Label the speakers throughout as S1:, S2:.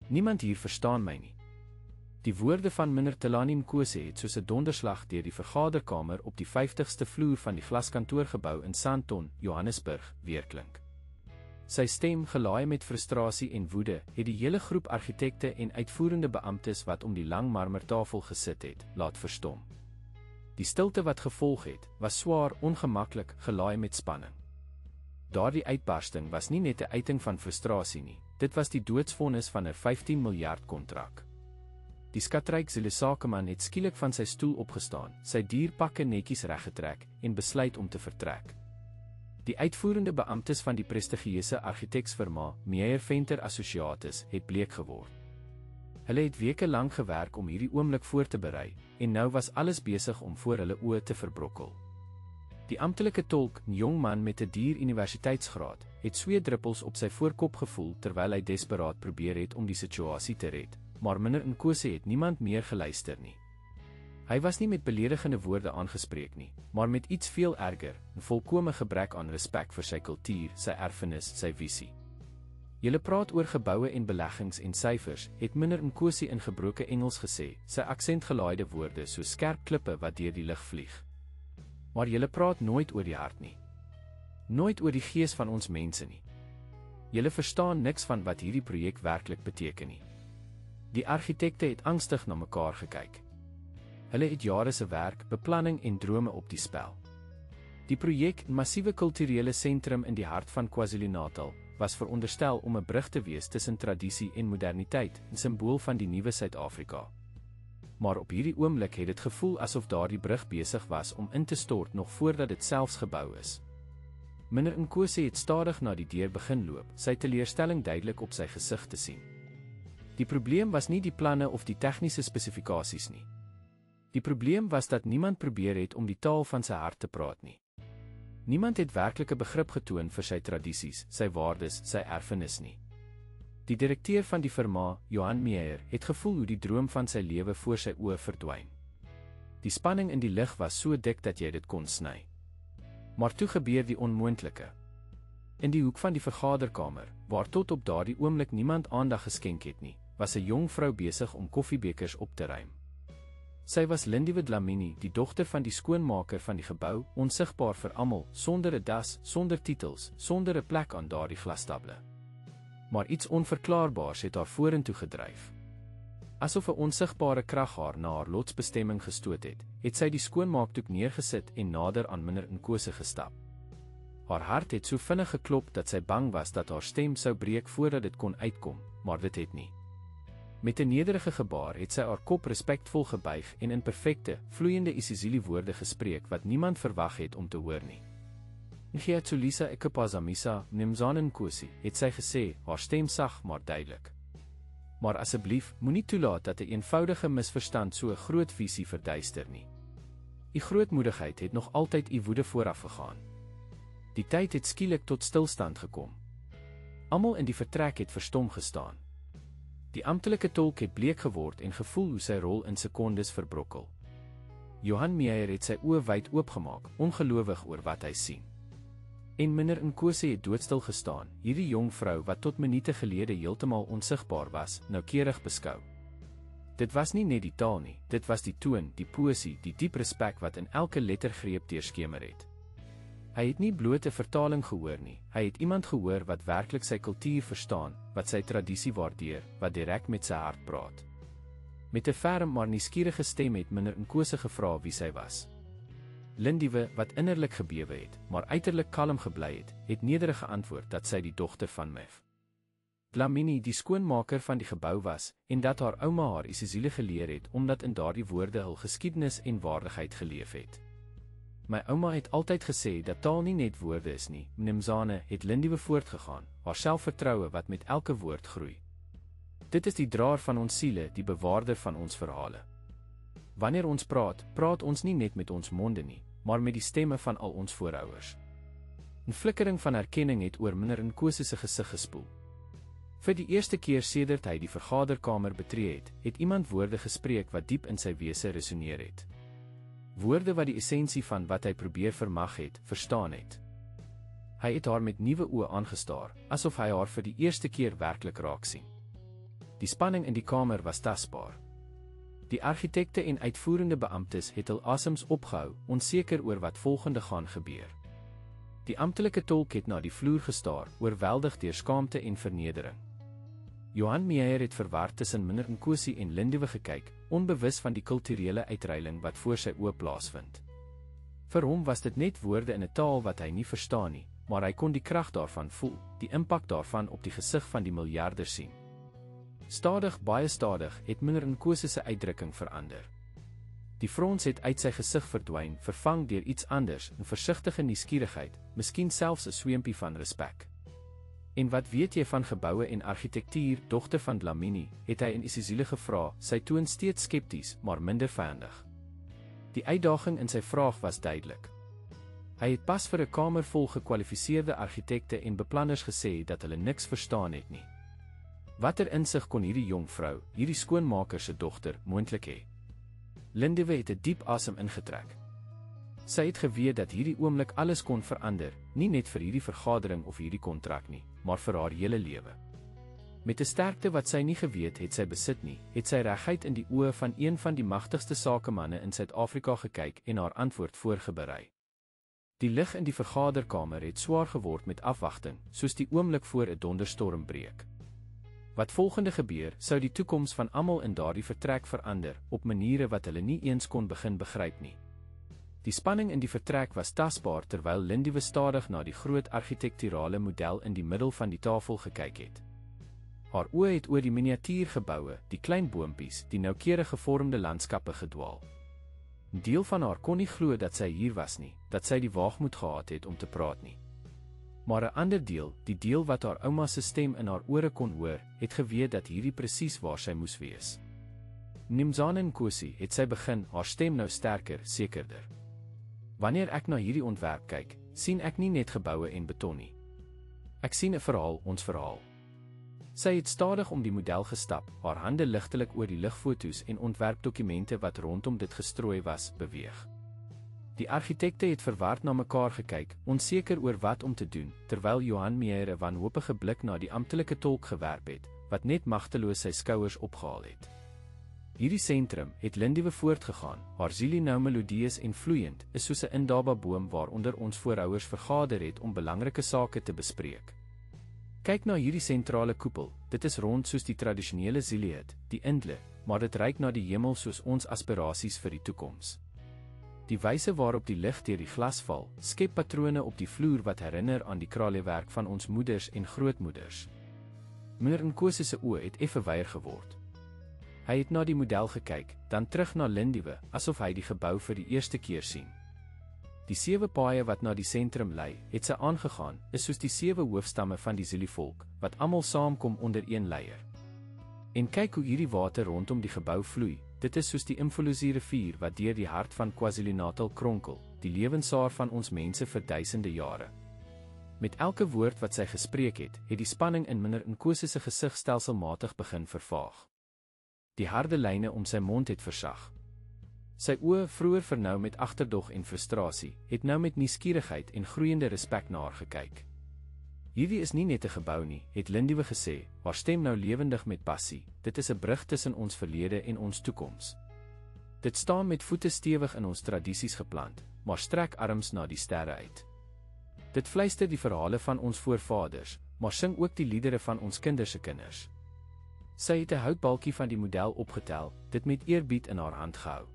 S1: Niemand hier verstaan my nie. Die woorde van meneer Telani Mkhosi het soos 'n donderslag deur die vergaderkamer op die 50ste vloer van die glaskantoorgebou in Sandton, Johannesburg, weerklink. Sy stem, gelaai met frustrasie en woede, het die hele groep argitekte en uitvoerende beamptes wat om die lang marmertafel gesit het, laat verstom. Die stilte wat gevolg het, was swaar, ongemaklik, gelaai met spanning. Daardie uitbarsting was nie net 'n uiting van frustrasie nie, dit was die doodsvonnis van 'n 15 miljard kontrak. Die skatryk Zille Sakeman het skielik van sy stoel opgestaan, sy dierpakke netjies reggetrek en besluit om te vertrek. Die uitvoerende beamptes van die prestigieuse argiteksfirma Meyer Venter Associates het bleek geword. Hulle het weke lank gewerk om hierdie oomblik voor te berei, en nou was alles besig om voor hulle oë te verbrokkel. Die amptelike tolk, 'n jong man met 'n duur universiteitsgraad, het sweetdruppels op sy voorkop gevoel terwyl hy desperaat probeer het om die situasie te red, maar meneer Nkosi het niemand meer geluister nie. Hy was nie met beledigende woorde aangespreek nie, maar met iets veel erger, 'n volkomme gebrek aan respek vir sy kultuur, sy erfenis, sy visie. Julle praat oor geboue en beleggings en syfers, het meneer Nkosi in gebroke Engels gesê, sy aksentgelaaide woorde so skerp klippe wat deur die lug vlieg. Maar julle praat nooit oor die hart nie. Nooit oor die gees van ons mense nie. Julle verstaan niks van wat hierdie projek werklik beteken nie. Die argitekte het angstig na mekaar gekyk. Hulle het jare se werk, beplanning en drome op die spel. Die projek, 'n massiewe kulturele sentrum in die hart van KwaZulu-Natal, was veronderstel om 'n brug te wees tussen tradisie en moderniteit, 'n simbool van die nuwe Suid-Afrika. Maar op hierdie oomblik het dit gevoel asof daardie brug besig was om in te stort nog voordat dit selfs gebou is. Meneer Nkosi het stadig na die deur begin loop, sy teleurstelling duidelik op sy gesig te sien. Die probleem was nie die planne of die tegniese spesifikasies nie. Die probleem was dat niemand probeer het om die taal van sy hart te praat nie. Niemand het werklike begrip getoon vir sy tradisies, sy waardes, sy erfenis nie. Die direkteur van die firma, Johan Meyer, het gevoel hoe die droom van sy lewe voor sy oë verdwyn. Die spanning in die lug was so dik dat jy dit kon sny. Maar toe gebeur die onmoontlike. In die hoek van die vergaderkamer, waar tot op daardie oomblik niemand aandag geskenk het nie, was 'n jong vrou besig om koffiebekers op te ruim. Sy was Lindiwe Dlamini, die dogter van die skoonmaker van die gebou, onsigbaar vir almal, sonder 'n das, sonder titels, sonder 'n plek aan daardie glastable. Maar iets onverklaarbaars het haar vorentoe gedryf. Asof 'n onsigbare krag haar na haar lotsbestemming gestoot het, het sy die skoonmaakdoek neergesit en nader aan meneer Nkosi gestap. Haar hart het so vinnig geklop dat sy bang was dat haar stem sou breek voordat dit kon uitkom, maar dit het nie. Met 'n nederige gebaar het sy haar kop respekvol gebuig en in perfekte, vloeiende isiZulu woorde gespreek wat niemand verwag het om te hoor nie. Ngiyathulisa ekuphazamisa, Mnumzane Nkosi, het sy gesê, haar stem sag maar duidelik. Maar asseblief, moenie toelaat dat 'n eenvoudige misverstand so 'n groot visie verduister nie. U grootmoedigheid het nog altyd u woede vooraf gegaan. Die tyd het skielik tot stilstand gekom. Almal in die vertrek het verstom gestaan. Die amptelike tolk het bleek geword en gevoel hoe sy rol in sekondes verbrokkel. Johan Meyer het sy oë wyd oopgemaak, ongelowig oor wat hy sien. En meneer Nkosi het doodstil gestaan, hierdie jong vrou wat tot minute gelede heeltemal onsigbaar was, noukeurig beskou. Dit was nie net die taal nie, dit was die toon, die poesie, die diep respek wat in elke lettergreep deurskemer het. Hy het nie bloot 'n vertaling gehoor nie, hy het iemand gehoor wat werklik sy kultuur verstaan, wat sy tradisie waardeer, wat direk met sy hart praat. Met 'n ferm maar nuuskierige stem het meneer Nkosi gevra wie sy was. Lindiwe, wat innerlik gebewe het, maar uiterlik kalm gebly het nederig geantwoord dat sy die dogter van Mev Dlamini, die skoonmaker van die gebou was, en dat haar ouma haar isiZulu geleer het, omdat in daardie woorde hul geskiedenis en waardigheid geleef het. My ouma het altyd gesê dat taal nie net woorde is nie, Mnumzane, het Lindiwe voortgegaan, haar selfvertroue wat met elke woord groei. Dit is die draer van ons siele, die bewaarder van ons verhale. Wanneer ons praat, praat ons nie net met ons monde nie, maar met die stemme van al ons voorouers. 'n Flikkering van erkenning het oor meneer Nkosi se gesig gespoel. Vir die eerste keer sedert hy die vergaderkamer betree het iemand woorde gespreek wat diep in sy wese resoneer het. Woorde wat die essensie van wat hy probeer vermag het, verstaan het. Hy het haar met nuwe oë aangestaar, asof hy haar vir die eerste keer werklik raak sien. Die spanning in die kamer was tasbaar. Die argitekte en uitvoerende beamptes het hul asems opgehou, onseker oor wat volgende gaan gebeur. Die amptelike tolk het na die vloer gestaar, oorweldig deur skaamte en vernedering. Johan Meyer het verward tussen Meneer Nkosi en Lindiwe gekyk, onbewus van die kulturele uitreiling wat voor sy oë plaasvind. Vir hom was dit net woorde in 'n taal wat hy nie verstaan nie, maar hy kon die krag daarvan voel, die impak daarvan op die gesig van die miljarders sien. Stadig, baie stadig, het Meneer Nkosi se uitdrukking verander. Die frons het uit sy gesig verdwyn, vervang deur iets anders, 'n versigtige nuuskierigheid, miskien selfs 'n sweempie van respek. En wat weet jy van geboue en argitektuur, dogter van Dlamini, het hy in Isizulu gevra, sy toon steeds skepties, maar minder vyandig. Die uitdaging in sy vraag was duidelik. Hy het pas vir 'n kamer vol gekwalifiseerde argitekte en beplanners gesê dat hulle niks verstaan het nie. Watter insig kon hierdie jong vrou, hierdie skoonmaker se dogter, moontlik hê? Lindiwe het 'n diep asem ingetrek. Sy het geweet dat hierdie oomblik alles kon verander, nie net vir hierdie vergadering of hierdie kontrak nie, maar vir haar hele lewe. Met 'n sterkte wat sy nie geweet het sy besit nie, het sy reguit in die oë van een van die magtigste sakemanne in Suid-Afrika gekyk en haar antwoord voorberei. Die lig in die vergaderkamer het swaar geword met afwagting, soos die oomblik voor 'n donderstorm breek. Wat volgende gebeur, sou die toekoms van almal in daardie vertrek verander, op maniere wat hulle nie eens kon begin begryp nie. Die spanning in die vertrek was tasbaar terwyl Lindiwe stadig na die groot argitekturale model in die middel van die tafel gekyk het. Haar oë het oor die miniatuurgeboue, die klein boompies, die noukeurig gevormde landskappe gedwaal. 'n Deel van haar kon nie glo dat sy hier was nie, dat sy die waagmoed gehad het om te praat nie. Maar 'n ander deel, die deel wat haar ouma se stem in haar ore kon hoor, het geweet dat hierdie presies waar sy moes wees. Nimzana Nkosi, het sy begin, haar stem nou sterker, sekerder. Wanneer ek na hierdie ontwerp kyk, sien ek nie net geboue en beton nie. Ek sien 'n verhaal, ons verhaal. Sy het stadig om die model gestap, haar hande ligtelik oor die ligfoto's en ontwerpdokumente wat rondom dit gestrooi was, beweeg. Die argitekte het verward na mekaar gekyk, onseker oor wat om te doen, terwyl Johan Meyer 'n wanhopige blik na die amptelike tolk gewerp het, wat net magteloos sy skouers opgehaal het. Hierdie sentrum, het Lindiwe voortgegaan, haar siel nou melodieus en vloeiend, is soos 'n indaba boom waaronder ons voorouers vergader het om belangrike sake te bespreek. Kyk na hierdie sentrale koepel, dit is rond soos die tradisionele Ziliet, die Indle, maar dit reik na die hemel soos ons aspirasies vir die toekoms. Die wyse waarop die lig deur die glas val, skep patrone op die vloer wat herinner aan die kraalwerk van ons moeders en grootmoeders. Meneer Nkosi se oë het effe weier geword. Hy het na die model gekyk, dan terug na Lindiwe, asof hy die gebou vir die eerste keer sien. Die 7 paaie wat na die sentrum lei, het sy aangegaan, is soos die 7 hoofstamme van die Zulu-volk, wat almal saamkom onder een leier. En kyk hoe hierdie water rondom die gebou vloei, dit is soos die Mfolozi rivier wat deur die hart van KwaZulu-Natal kronkel, die lewensaar van ons mense vir duisende jare. Met elke woord wat sy gespreek het, het die spanning in Meneer Nkosi se gesig stelselmatig begin vervaag. Die harde lyne om sy mond het versag. Sy oë, vroeër vernou met agterdog en frustrasie, het nou met nuuskierigheid en groeiende respek na haar gekyk. Hierdie is nie net 'n gebou nie, het Lindiwe gesê, haar stem nou lewendig met passie, dit is 'n brug tussen ons verlede en ons toekoms. Dit staan met voete stewig in ons tradisies geplant, maar strek arms na die sterre uit. Dit fluister die verhale van ons voorvaders, maar sing ook die liedere van ons kinders se kinders. Sy het 'n houtbalkie van die model opgetel, dit met eerbied in haar hand gehou.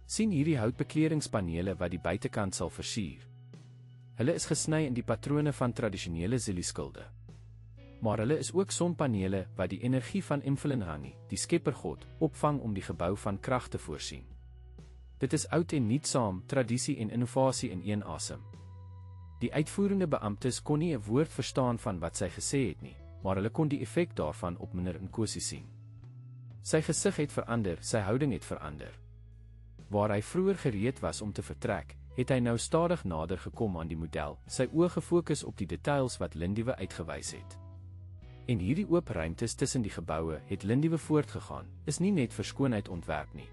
S1: Sien hierdie houtbekledingspanele wat die buitekant sal versier. Hulle is gesny in die patrone van tradisionele Zulu-skilde. Maar hulle is ook sonpanele wat die energie van Mfuleni, die skeppergod, opvang om die gebou van krag te voorsien. Dit is oud en nuut saam, tradisie en innovasie in een asem. Die uitvoerende beamptes kon nie 'n woord verstaan van wat sy gesê het nie, maar hulle kon die effek daarvan op Meneer Nkosi sien. Sy gesig het verander, sy houding het verander. Waar hy vroeër gereed was om te vertrek, het hy nou stadig nader gekom aan die model, sy oë gefokus op die details wat Lindiwe uitgewys het. En hierdie oop ruimtes tussen die geboue, het Lindiwe voortgegaan, is nie net vir skoonheid ontwerp nie.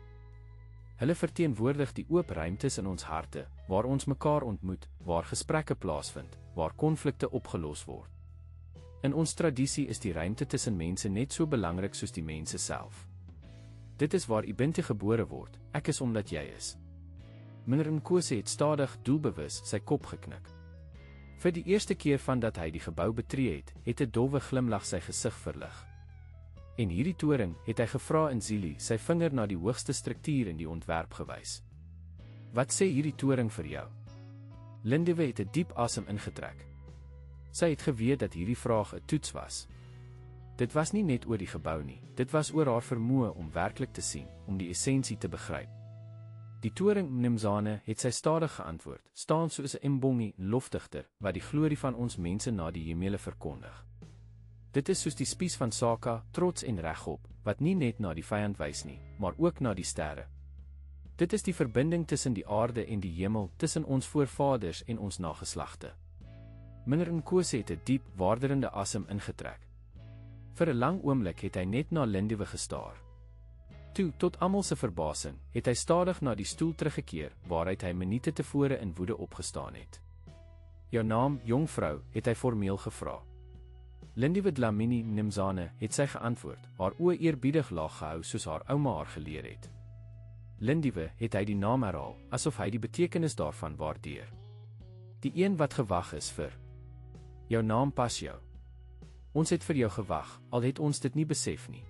S1: Hulle verteenwoordig die oop ruimtes in ons harte, waar ons mekaar ontmoet, waar gesprekke plaasvind, waar konflikte opgelos word. In ons tradisie is die ruimte tussen mense net so belangrik soos die mense self. Dit is waar Ubuntu gebore word, ek is omdat jy is. Meneer Nkosi het stadig, doelbewus, sy kop geknik. Vir die eerste keer van dat hy die gebou betree het 'n dowwe glimlag sy gesig verlig. En hierdie toring, het hy gevra in Zulu, sy vinger na die hoogste struktuur in die ontwerp gewys. Wat sê hierdie toring vir jou? Lindiwe het 'n diep asem ingetrek. Sy het geweet dat hierdie vraag 'n toets was. Dit was nie net oor die gebou nie, dit was oor haar vermoë om werklik te sien, om die essensie te begryp. Die toring Mnumzane het sy stadig geantwoord, staan soos 'n mbongi, lofdigter, wat die glorie van ons mense na die hemele verkondig. Dit is soos die spies van Saka, trots en regop, wat nie net na die vyand wys nie, maar ook na die sterre. Dit is die verbinding tussen die aarde en die hemel, tussen ons voorvaders en ons nageslagte. Meneer Nkosi het 'n diep, waarderende asem ingetrek. Vir 'n lang oomblik het hy net na Lindiwe gestaar. Toe, tot almal se verbasing, het hy stadig na die stoel teruggekeer, waaruit hy minute tevore in woede opgestaan het. Jou naam, jong vrou, het hy formeel gevra. Lindiwe Dlamini Mnumzane het sy geantwoord, haar oë eerbiedig laag gehou soos haar ouma haar geleer het. Lindiwe het hy die naam herhaal, asof hy die betekenis daarvan waardeer. Die een wat gewag is vir. Jou naam pas jou. Ons het vir jou gewag, al het ons dit nie besef nie.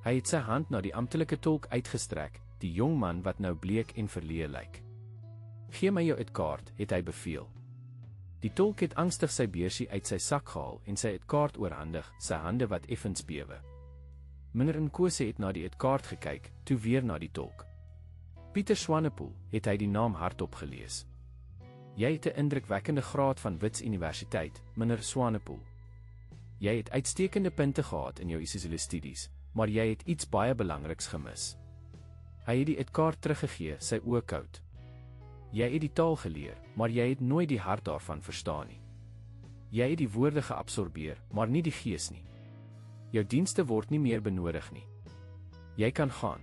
S1: Hy het sy hand na die amptelike tolk uitgestrek, die jong man wat nou bleek en verleë lyk. Gee my jou uitkaart, het hy beveel. Die tolk het angstig sy beursie uit sy sak gehaal en sy uitkaart oorhandig, sy hande wat effens bewe. Meneer Nkosi het na die uitkaart gekyk, toe weer na die tolk. Pieter Swanepoel, het hy die naam hardop gelees. Jy het 'n indrukwekkende graad van Wits Universiteit, meneer Swanepoel. Jy het uitstekende punte gehad in jou isizulistudies, maar jy het iets baie belangriks gemis. Hy het die uitkaart teruggegee, sy oë koud. Jy het die taal geleer, maar jy het nooit die hart daarvan verstaan nie. Jy het die woorde geabsorbeer, maar nie die gees nie. Jou dienste word nie meer benodig nie. Jy kan gaan.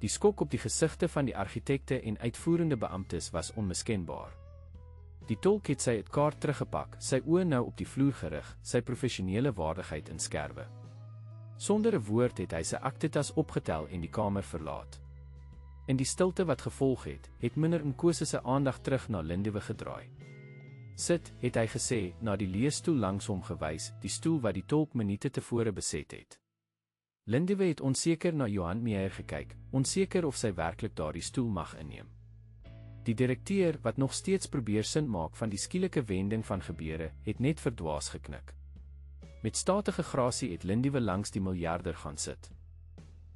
S1: Die skok op die gesigte van die argitekte en uitvoerende beamptes was onmiskenbaar. Die tolk het sy uitkaart teruggepak, sy oë nou op die vloer gerig, sy professionele waardigheid in skerwe. Sonder 'n woord het hy sy aktetas opgetel en die kamer verlaat. In die stilte wat gevolg het meneer Nkosi se aandag terug na Lindiwe gedraai. Sit, het hy gesê, na die leesstoel langs hom gewys, die stoel wat die tolk minute tevore beset het. Lindiwe het onseker na Johan Meyer gekyk, onseker of sy werklik daardie stoel mag inneem. Die direkteur, wat nog steeds probeer sin maak van die skielike wending van gebeure, het net verdwaas geknik. Met statige grasie het Lindiwe langs die miljarder gaan sit.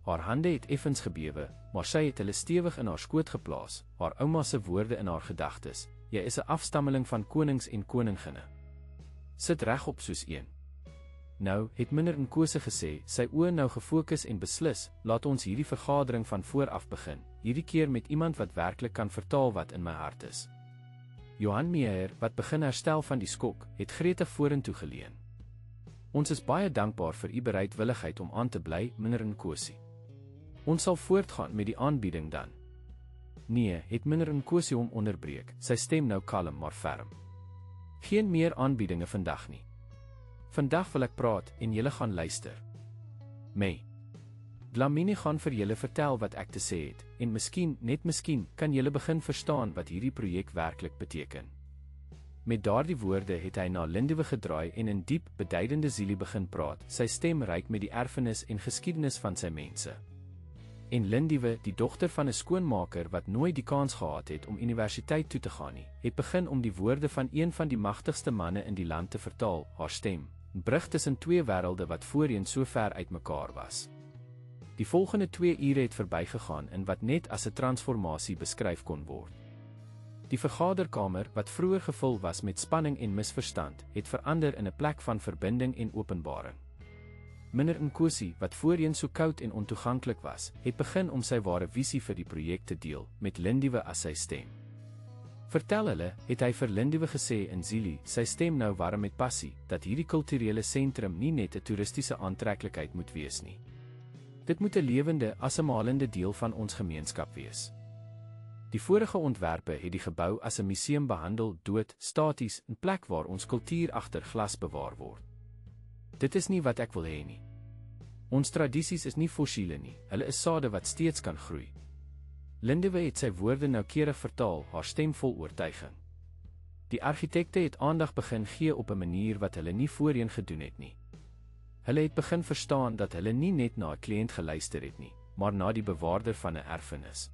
S1: Haar hande het effens gebewe, maar sy het hulle stewig in haar skoot geplaas, haar ouma se woorde in haar gedagtes, jy is 'n afstammeling van konings en koninginne. Sit regop soos een. Nou, het meneer Nkosi gesê, sy oë nou gefokus en beslis, laat ons hierdie vergadering van vooraf begin, hierdie keer met iemand wat werklik kan vertaal wat in my hart is. Johan Meyer, wat begin herstel van die skok, het gretig vorentoe geleun. Ons is baie dankbaar vir u bereidwilligheid om aan te bly, meneer Nkosi. Ons sal voortgaan met die aanbieding dan. Nee, het meneer Nkosi hom onderbreek, sy stem nou kalm maar ferm. Geen meer aanbiedinge vandag nie. Vandag wil ek praat en julle gaan luister. May. Dlamini gaan vir julle vertel wat ek te sê het, en miskien, net miskien, kan julle begin verstaan wat hierdie projek werklik beteken. Met daardie woorde het hy na Lindiwe gedraai en in diep, beduidende Zulu begin praat, sy stem ryk met die erfenis en geskiedenis van sy mense. En Lindiwe, die dogter van 'n skoonmaker wat nooit die kans gehad het om universiteit toe te gaan nie, het begin om die woorde van een van die magtigste manne in die land te vertaal, haar stem, brug tussen twee wêrelde wat voorheen so ver uitmekaar was. Die volgende 2 ure het verbygegaan in wat net as 'n transformasie beskryf kon word. Die vergaderkamer, wat vroeër gevul was met spanning en misverstand, het verander in 'n plek van verbinding en openbaring. Meneer Nkosi, wat voorheen so koud en ontoeganklik was, het begin om sy ware visie vir die projek te deel, met Lindiwe as sy stem. Vertel hulle, het hy vir Lindiwe gesê in Zulu, sy stem nou warm met passie, dat hierdie kulturele sentrum nie net 'n toeristiese aantreklikheid moet wees nie. Dit moet 'n lewende, asemhalende deel van ons gemeenskap wees. Die vorige ontwerpe het die gebou as 'n museum behandel, dood, staties, 'n plek waar ons kultuur agter glas bewaar word. Dit is nie wat ek wil hê nie. Ons tradisies is nie fossiele nie, hulle is sade wat steeds kan groei. Lindiwe het sy woorde noukeurig vertaal, haar stem vol oortuiging. Die argitekte het aandag begin gee op 'n manier wat hulle nie voorheen gedoen het nie. Hulle het begin verstaan dat hulle nie net na 'n kliënt geluister het nie, maar na die bewaarder van 'n erfenis.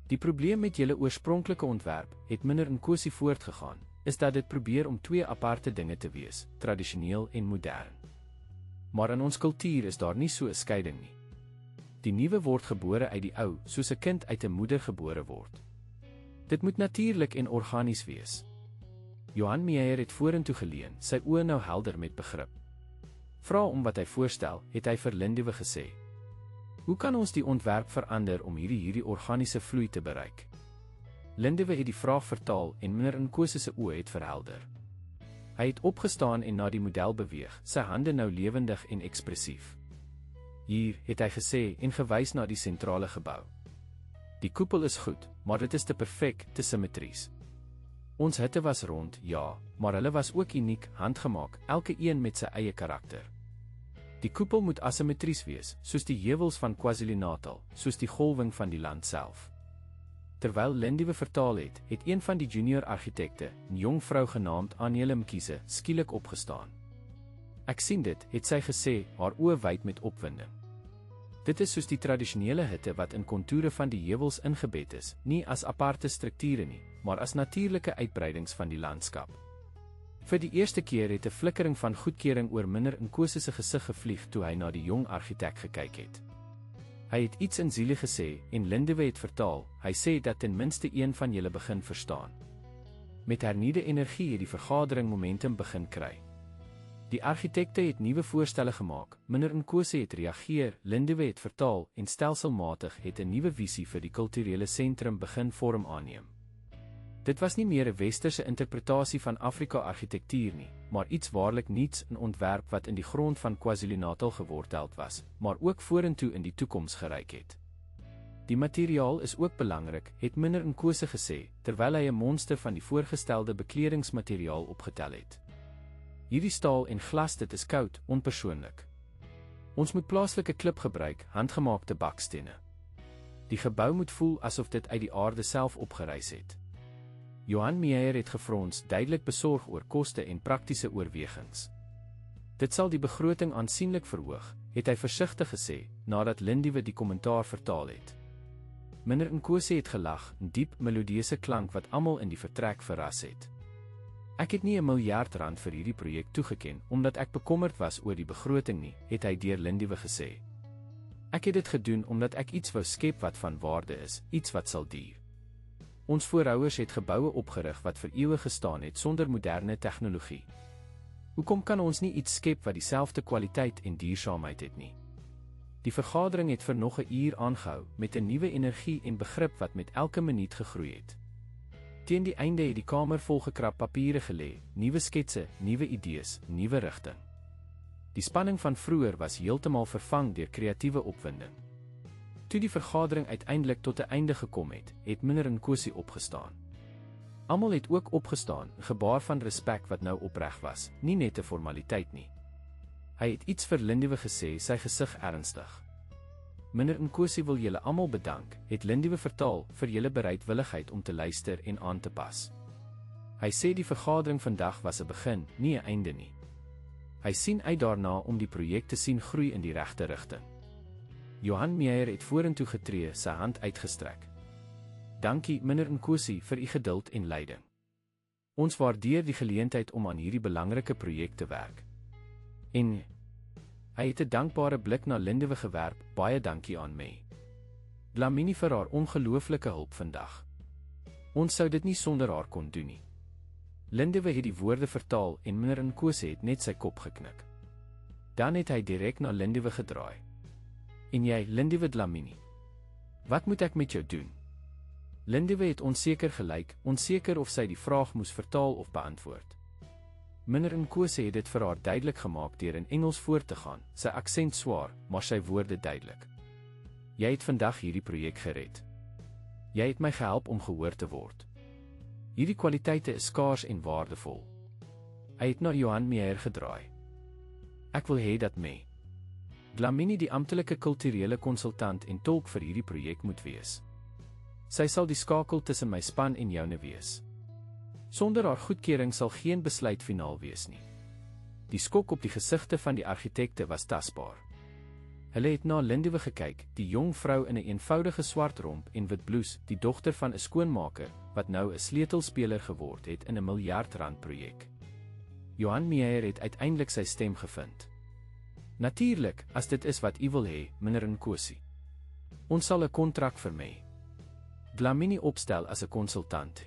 S1: Die probleem met julle oorspronklike ontwerp, het Mnr Nkosi voortgegaan, is dat dit probeer om twee aparte dinge te wees, tradisioneel en modern. Maar in ons kultuur is daar nie so 'n skeiding nie. Die nuwe word gebore uit die ou, soos 'n kind uit 'n moeder gebore word. Dit moet natuurlik en organies wees. Johan Meyer het vorentoe geleun, sy oë nou helder met begrip. Vra om wat hy voorstel, het hy vir Lindiwe gesê. Hoe kan ons die ontwerp verander om hierdie organiese vloei te bereik? Lindiwe het die vraag vertaal en Mnr Nkosi se oë het verhelder. Hy het opgestaan en na die model beweeg, sy hande nou lewendig en ekspressief. Hier, het hy gesê en gewys na die sentrale gebou. Die koepel is goed, maar dit is te perfek, te simmetries. Ons hutte was rond, ja, maar hulle was ook uniek, handgemaak, elke een met sy eie karakter. Die koepel moet assimmetries wees, soos die heuwels van KwaZulu-Natal, soos die golwing van die land self. Terwyl Lindiwe vertaal het, het een van die junior argitekte, 'n jong vrou genaamd Anele Mkhize, skielik opgestaan. Ek sien dit, het sy gesê, haar oë wyd met opwinding. Dit is soos die tradisionele hutte wat in kontoure van die heuwels ingebed is, nie as aparte strukture nie, maar as natuurlike uitbreidings van die landskap. Vir die eerste keer het 'n flikkering van goedkeuring oor Mnr Nkosi se gesig gevlieg toe hy na die jong argitek gekyk het. Hy het iets in siele gesê en Lindiwe het vertaal, hy sê dat ten minste een van julle begin verstaan. Met hernieude energie het die vergadering momentum begin kry. Die argitekte het nuwe voorstelle gemaak, Mnr Nkosi het reageer, Lindiwe het vertaal en stelselmatig het 'n nuwe visie vir die kulturele sentrum begin vorm aanneem. Dit was nie meer 'n westerse interpretasie van Afrika-argitektuur nie, maar iets waarlik nuuts in ontwerp wat in die grond van KwaZulu-Natal geworteld was, maar ook vorentoe in die toekoms gereik het. Die materiaal is ook belangrik, het Mnr Nkosi gesê, terwyl hy 'n monster van die voorgestelde bekledingsmateriaal opgetel het. Hierdie staal en glas, dit is koud, onpersoonlik. Ons moet plaaslike klip gebruik, handgemaakte bakstene. Die gebou moet voel asof dit uit die aarde self opgereis het. Johan Meyer het gefrons, duidelik besorg oor koste en praktiese oorwegings. Dit sal die begroting aansienlik verhoog, het hy versigtig gesê, nadat Lindiwe die kommentaar vertaal het. Mnr Nkosi het gelag, 'n diep, melodieuse klank wat almal in die vertrek verras het. Ek het nie 1 miljard rand vir hierdie projek toegeken, omdat ek bekommerd was oor die begroting nie, het hy deur Lindiwe gesê. Ek het dit gedoen omdat ek iets wou skep wat van waarde is, iets wat sal duur. Ons voorouers het geboue opgerig wat vir eeue gestaan het sonder moderne tegnologie. Hoekom kan ons nie iets skep wat dieselfde kwaliteit en duursaamheid het nie? Die vergadering het vir nog 'n uur aangehou, met 'n nuwe energie en begrip wat met elke minuut gegroei het. Teen die einde het die kamer volgekrap papiere gelê, nuwe sketse, nuwe idees, nuwe rigting. Die spanning van vroeër was heeltemal vervang deur kreatiewe opwinding. Toe die vergadering uiteindelik tot 'n einde gekom het, het Mnr Nkosi opgestaan. Almal het ook opgestaan, 'n gebaar van respek wat nou opreg was, nie net 'n formaliteit nie. Hy het iets vir Lindiwe gesê, sy gesig ernstig. Mnr Nkosi wil julle almal bedank, het Lindiwe vertaal, vir julle bereidwilligheid om te luister en aan te pas. Hy sê die vergadering vandag was 'n begin, nie 'n einde nie. Hy sien uit daarna om die projek te sien groei in die regte rigting. Johan Meyer het vorentoe getree, sy hand uitgestrek. Dankie, Mnr Nkosi, vir u geduld en leiding. Ons waardeer die geleentheid om aan hierdie belangrike projek te werk. En hy het 'n dankbare blik na Lindiwe gewerp, baie dankie aan my. Dlamini vir haar ongelooflike hulp vandag. Ons sou dit nie sonder haar kon doen nie. Lindiwe het die woorde vertaal en Mnr Nkosi het net sy kop geknik. Dan het hy direk na Lindiwe gedraai. En jy, Lindiwe Dlamini, wat moet ek met jou doen? Lindiwe het onseker gelyk, onseker of sy die vraag moes vertaal of beantwoord. Mnr Nkosi het dit vir haar duidelik gemaak deur in Engels voort te gaan, sy aksent swaar, maar sy woorde duidelik. Jy het vandag hierdie projek gered. Jy het my gehelp om gehoor te word. Hierdie kwaliteite is skaars en waardevol. Hy het na Johan Meyer gedraai. Ek wil hê dat me. Dlamini die amptelike kulturele konsultant en tolk vir hierdie projek moet wees. Sy sal die skakel tussen my span en joune wees. Sonder haar goedkeuring sal geen besluit finaal wees nie. Die skok op die gesigte van die argitekte was tasbaar. Hulle het na Lindiwe gekyk, die jong vrou in 'n eenvoudige swart romp en wit blouse, die dogter van 'n skoonmaker, wat nou 'n sleutelspeler geword het in 'n miljard-rand projek. Johan Meyer het uiteindelik sy stem gevind. Natuurlik, as dit is wat u wil hê, meneer Nkosi. Ons sal 'n kontrak vir my. Dlamini opstel as 'n konsultant.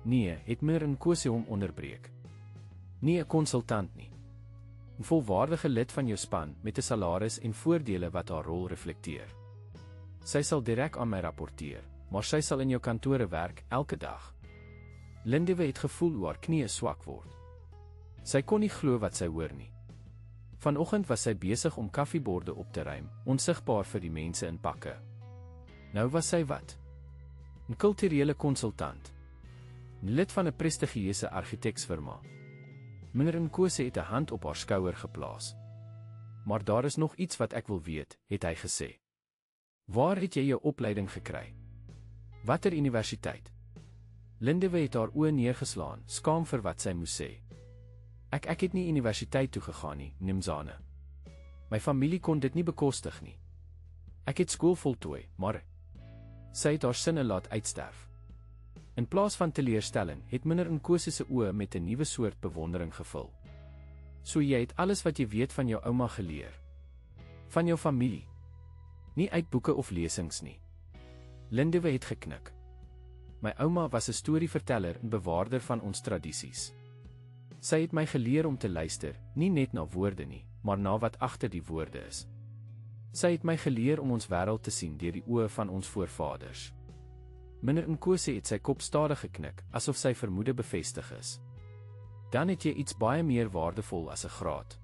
S1: Nee, het meneer Nkosi hom onderbreek. Nie 'n konsultant nie. 'n Volwaardige lid van jou span met 'n salaris en voordele wat haar rol reflekteer. Sy sal direk aan my rapporteer, maar sy sal in jou kantore werk elke dag. Lindiwe het gevoel hoe haar knieë swak word. Sy kon nie glo wat sy hoor nie. Vanoggend was sy besig om koffieborde op te ruim, onsigbaar vir die mense in pakke. Nou was sy wat? 'n kulturele konsultant. 'n lid van 'n prestigieuse argitektsfirma. Meneer Nkosi het 'n hand op haar skouer geplaas. Maar daar is nog iets wat ek wil weet, het hy gesê. Waar het jy jou opleiding gekry? Watter universiteit? Lindiwe het haar oë neergeslaan, skaam vir wat sy moes sê. Ek het nie universiteit toe gegaan nie, Nimzane. My familie kon dit nie bekostig nie. Ek het skool voltooi, maar sy het haar sinne laat uitsterf. In plaas van teleurstelling, het meneer Nkosi se oë met 'n nuwe soort bewondering gevul. So jy het alles wat jy weet van jou ouma geleer. Van jou familie. Nie uit boeke of lesings nie. Lindiwe het geknik. My ouma was 'n storieverteller en bewaarder van ons tradisies. Sy het my geleer om te luister, nie net na woorde nie, maar na wat agter die woorde is. Sy het my geleer om ons wêreld te sien deur die oë van ons voorvaders. Meneer Nkosi het sy kop stadig geknik, asof sy vermoede bevestig is. Dan het jy iets baie meer waardevol as 'n graad.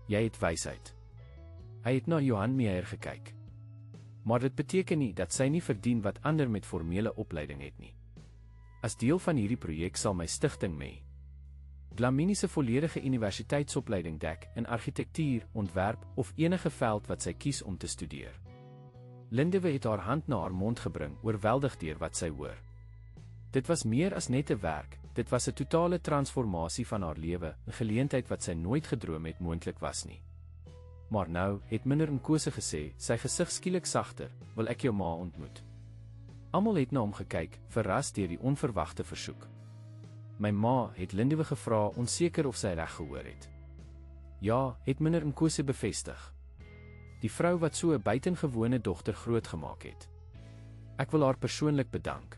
S1: Jy het wysheid. Hy het na Johan Meyer gekyk. Maar dit beteken nie dat sy nie verdien wat ander met formele opleiding het nie. As deel van hierdie projek sal my stigting mee Dlamini se volledige universiteitsopleiding dek in argitektuur, ontwerp of enige veld wat sy kies om te studeer. Lindiwe het haar hand na haar mond gebring, oorweldig deur wat sy hoor. Dit was meer as net 'n werk, dit was 'n totale transformasie van haar lewe, 'n geleentheid wat sy nooit gedroom het moontlik was nie. Maar nou, het meneer Nkosi gesê, sy gesig skielik sagter, wil ek jou ma ontmoet. Almal het na hom gekyk, verras deur die onverwagte versoek. My ma, het Lindiwe gevra, onseker of sy reg gehoor het. Ja, het meneer Nkosi bevestig. Die vrou wat so 'n buitengewone dogter grootgemaak het. Ek wil haar persoonlik bedank.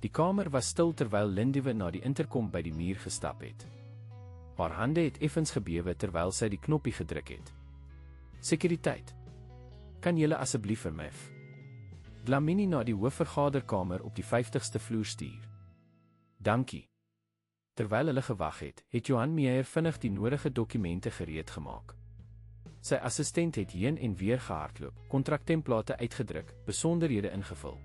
S1: Die kamer was stil terwyl Lindiwe na die interkom by die muur gestap het. Haar hande het effens gebewe terwyl sy die knoppie gedruk het. Sekuriteit. Kan julle asseblief vir my Dlamini na die hoofvergaderkamer op die 50ste vloer stuur? Dankie. Terwyl hulle gewag het, het Johan Meyer vinnig die nodige dokumente gereed gemaak. Sy assistent het heen en weer gehardloop, kontraktemplate uitgedruk, besonderhede ingevul.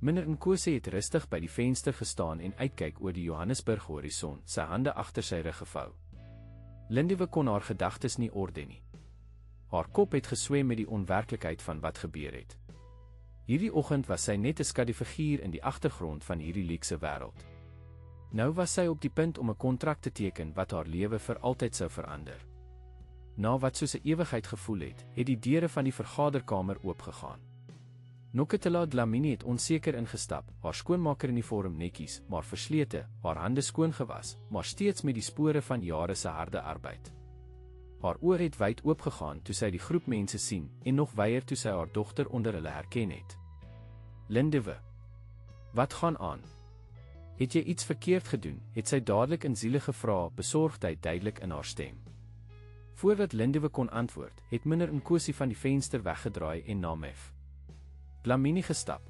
S1: Meneer Nkosi het rustig by die venster gestaan en uitkyk oor die Johannesburg horison, sy hande agter sy rug gevou. Lindiwe kon haar gedagtes nie orden nie. Haar kop het geswem met die onwerklikheid van wat gebeur het. Hierdie oggend was sy net 'n skadufiguur in die agtergrond van hierdie luukse wêreld. Nou was sy op die punt om 'n kontrak te teken wat haar lewe vir altyd sou verander. Na wat soos 'n ewigheid gevoel het, het die deure van die vergaderkamer oopgegaan. Noketela Dlamini het onseker ingestap, haar skoonmakeruniform netjies, maar verslete, haar hande skoon gewas, maar steeds met die spore van jare se harde arbeid. Haar oë het wyd oopgegaan toe sy die groep mense sien, en nog wyer toe sy haar dogter onder hulle herken het. Lindiwe, wat gaan aan? Het jy iets verkeerd gedoen, het sy dadelik in siele gevra, besorgdheid duidelik in haar stem. Voordat Lindiwe kon antwoord, het meneer Nkosi van die venster weggedraai en na Dlamini gestap.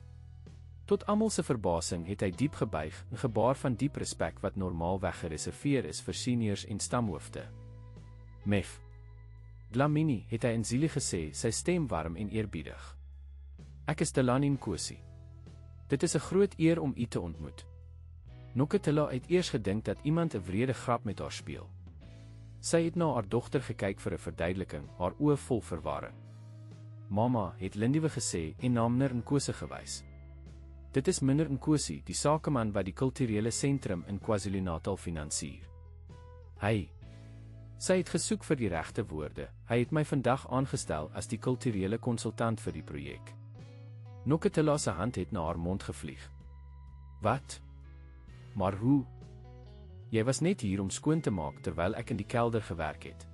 S1: Tot almal se verbasing het hy diep gebuig, 'n gebaar van diep respek wat normaalweg gereserveer is vir seniors en stamhoofde. Dlamini, het hy in siele gesê, sy stem warm en eerbiedig. Ek is Delani Nkosi. Dit is 'n groot eer om u te ontmoet. Noketela het eers gedink dat iemand 'n wrede grap met haar speel. Sy het na haar dogter gekyk vir 'n verduideliking, haar oë vol verwarring. Mama, het Lindiwe gesê en na meneer Nkosi gewys. Dit is meneer Nkosi, die sakeman wat die kulturele sentrum in KwaZulu-Natal finansier. Sy het gesoek vir die regte woorde. Hy het my vandag aangestel as die kulturele konsultant vir die projek. Noketela se hand het na haar mond gevlieg. Wat? Maar hoe? Jy was net hier om skoon te maak terwyl ek in die kelder gewerk het.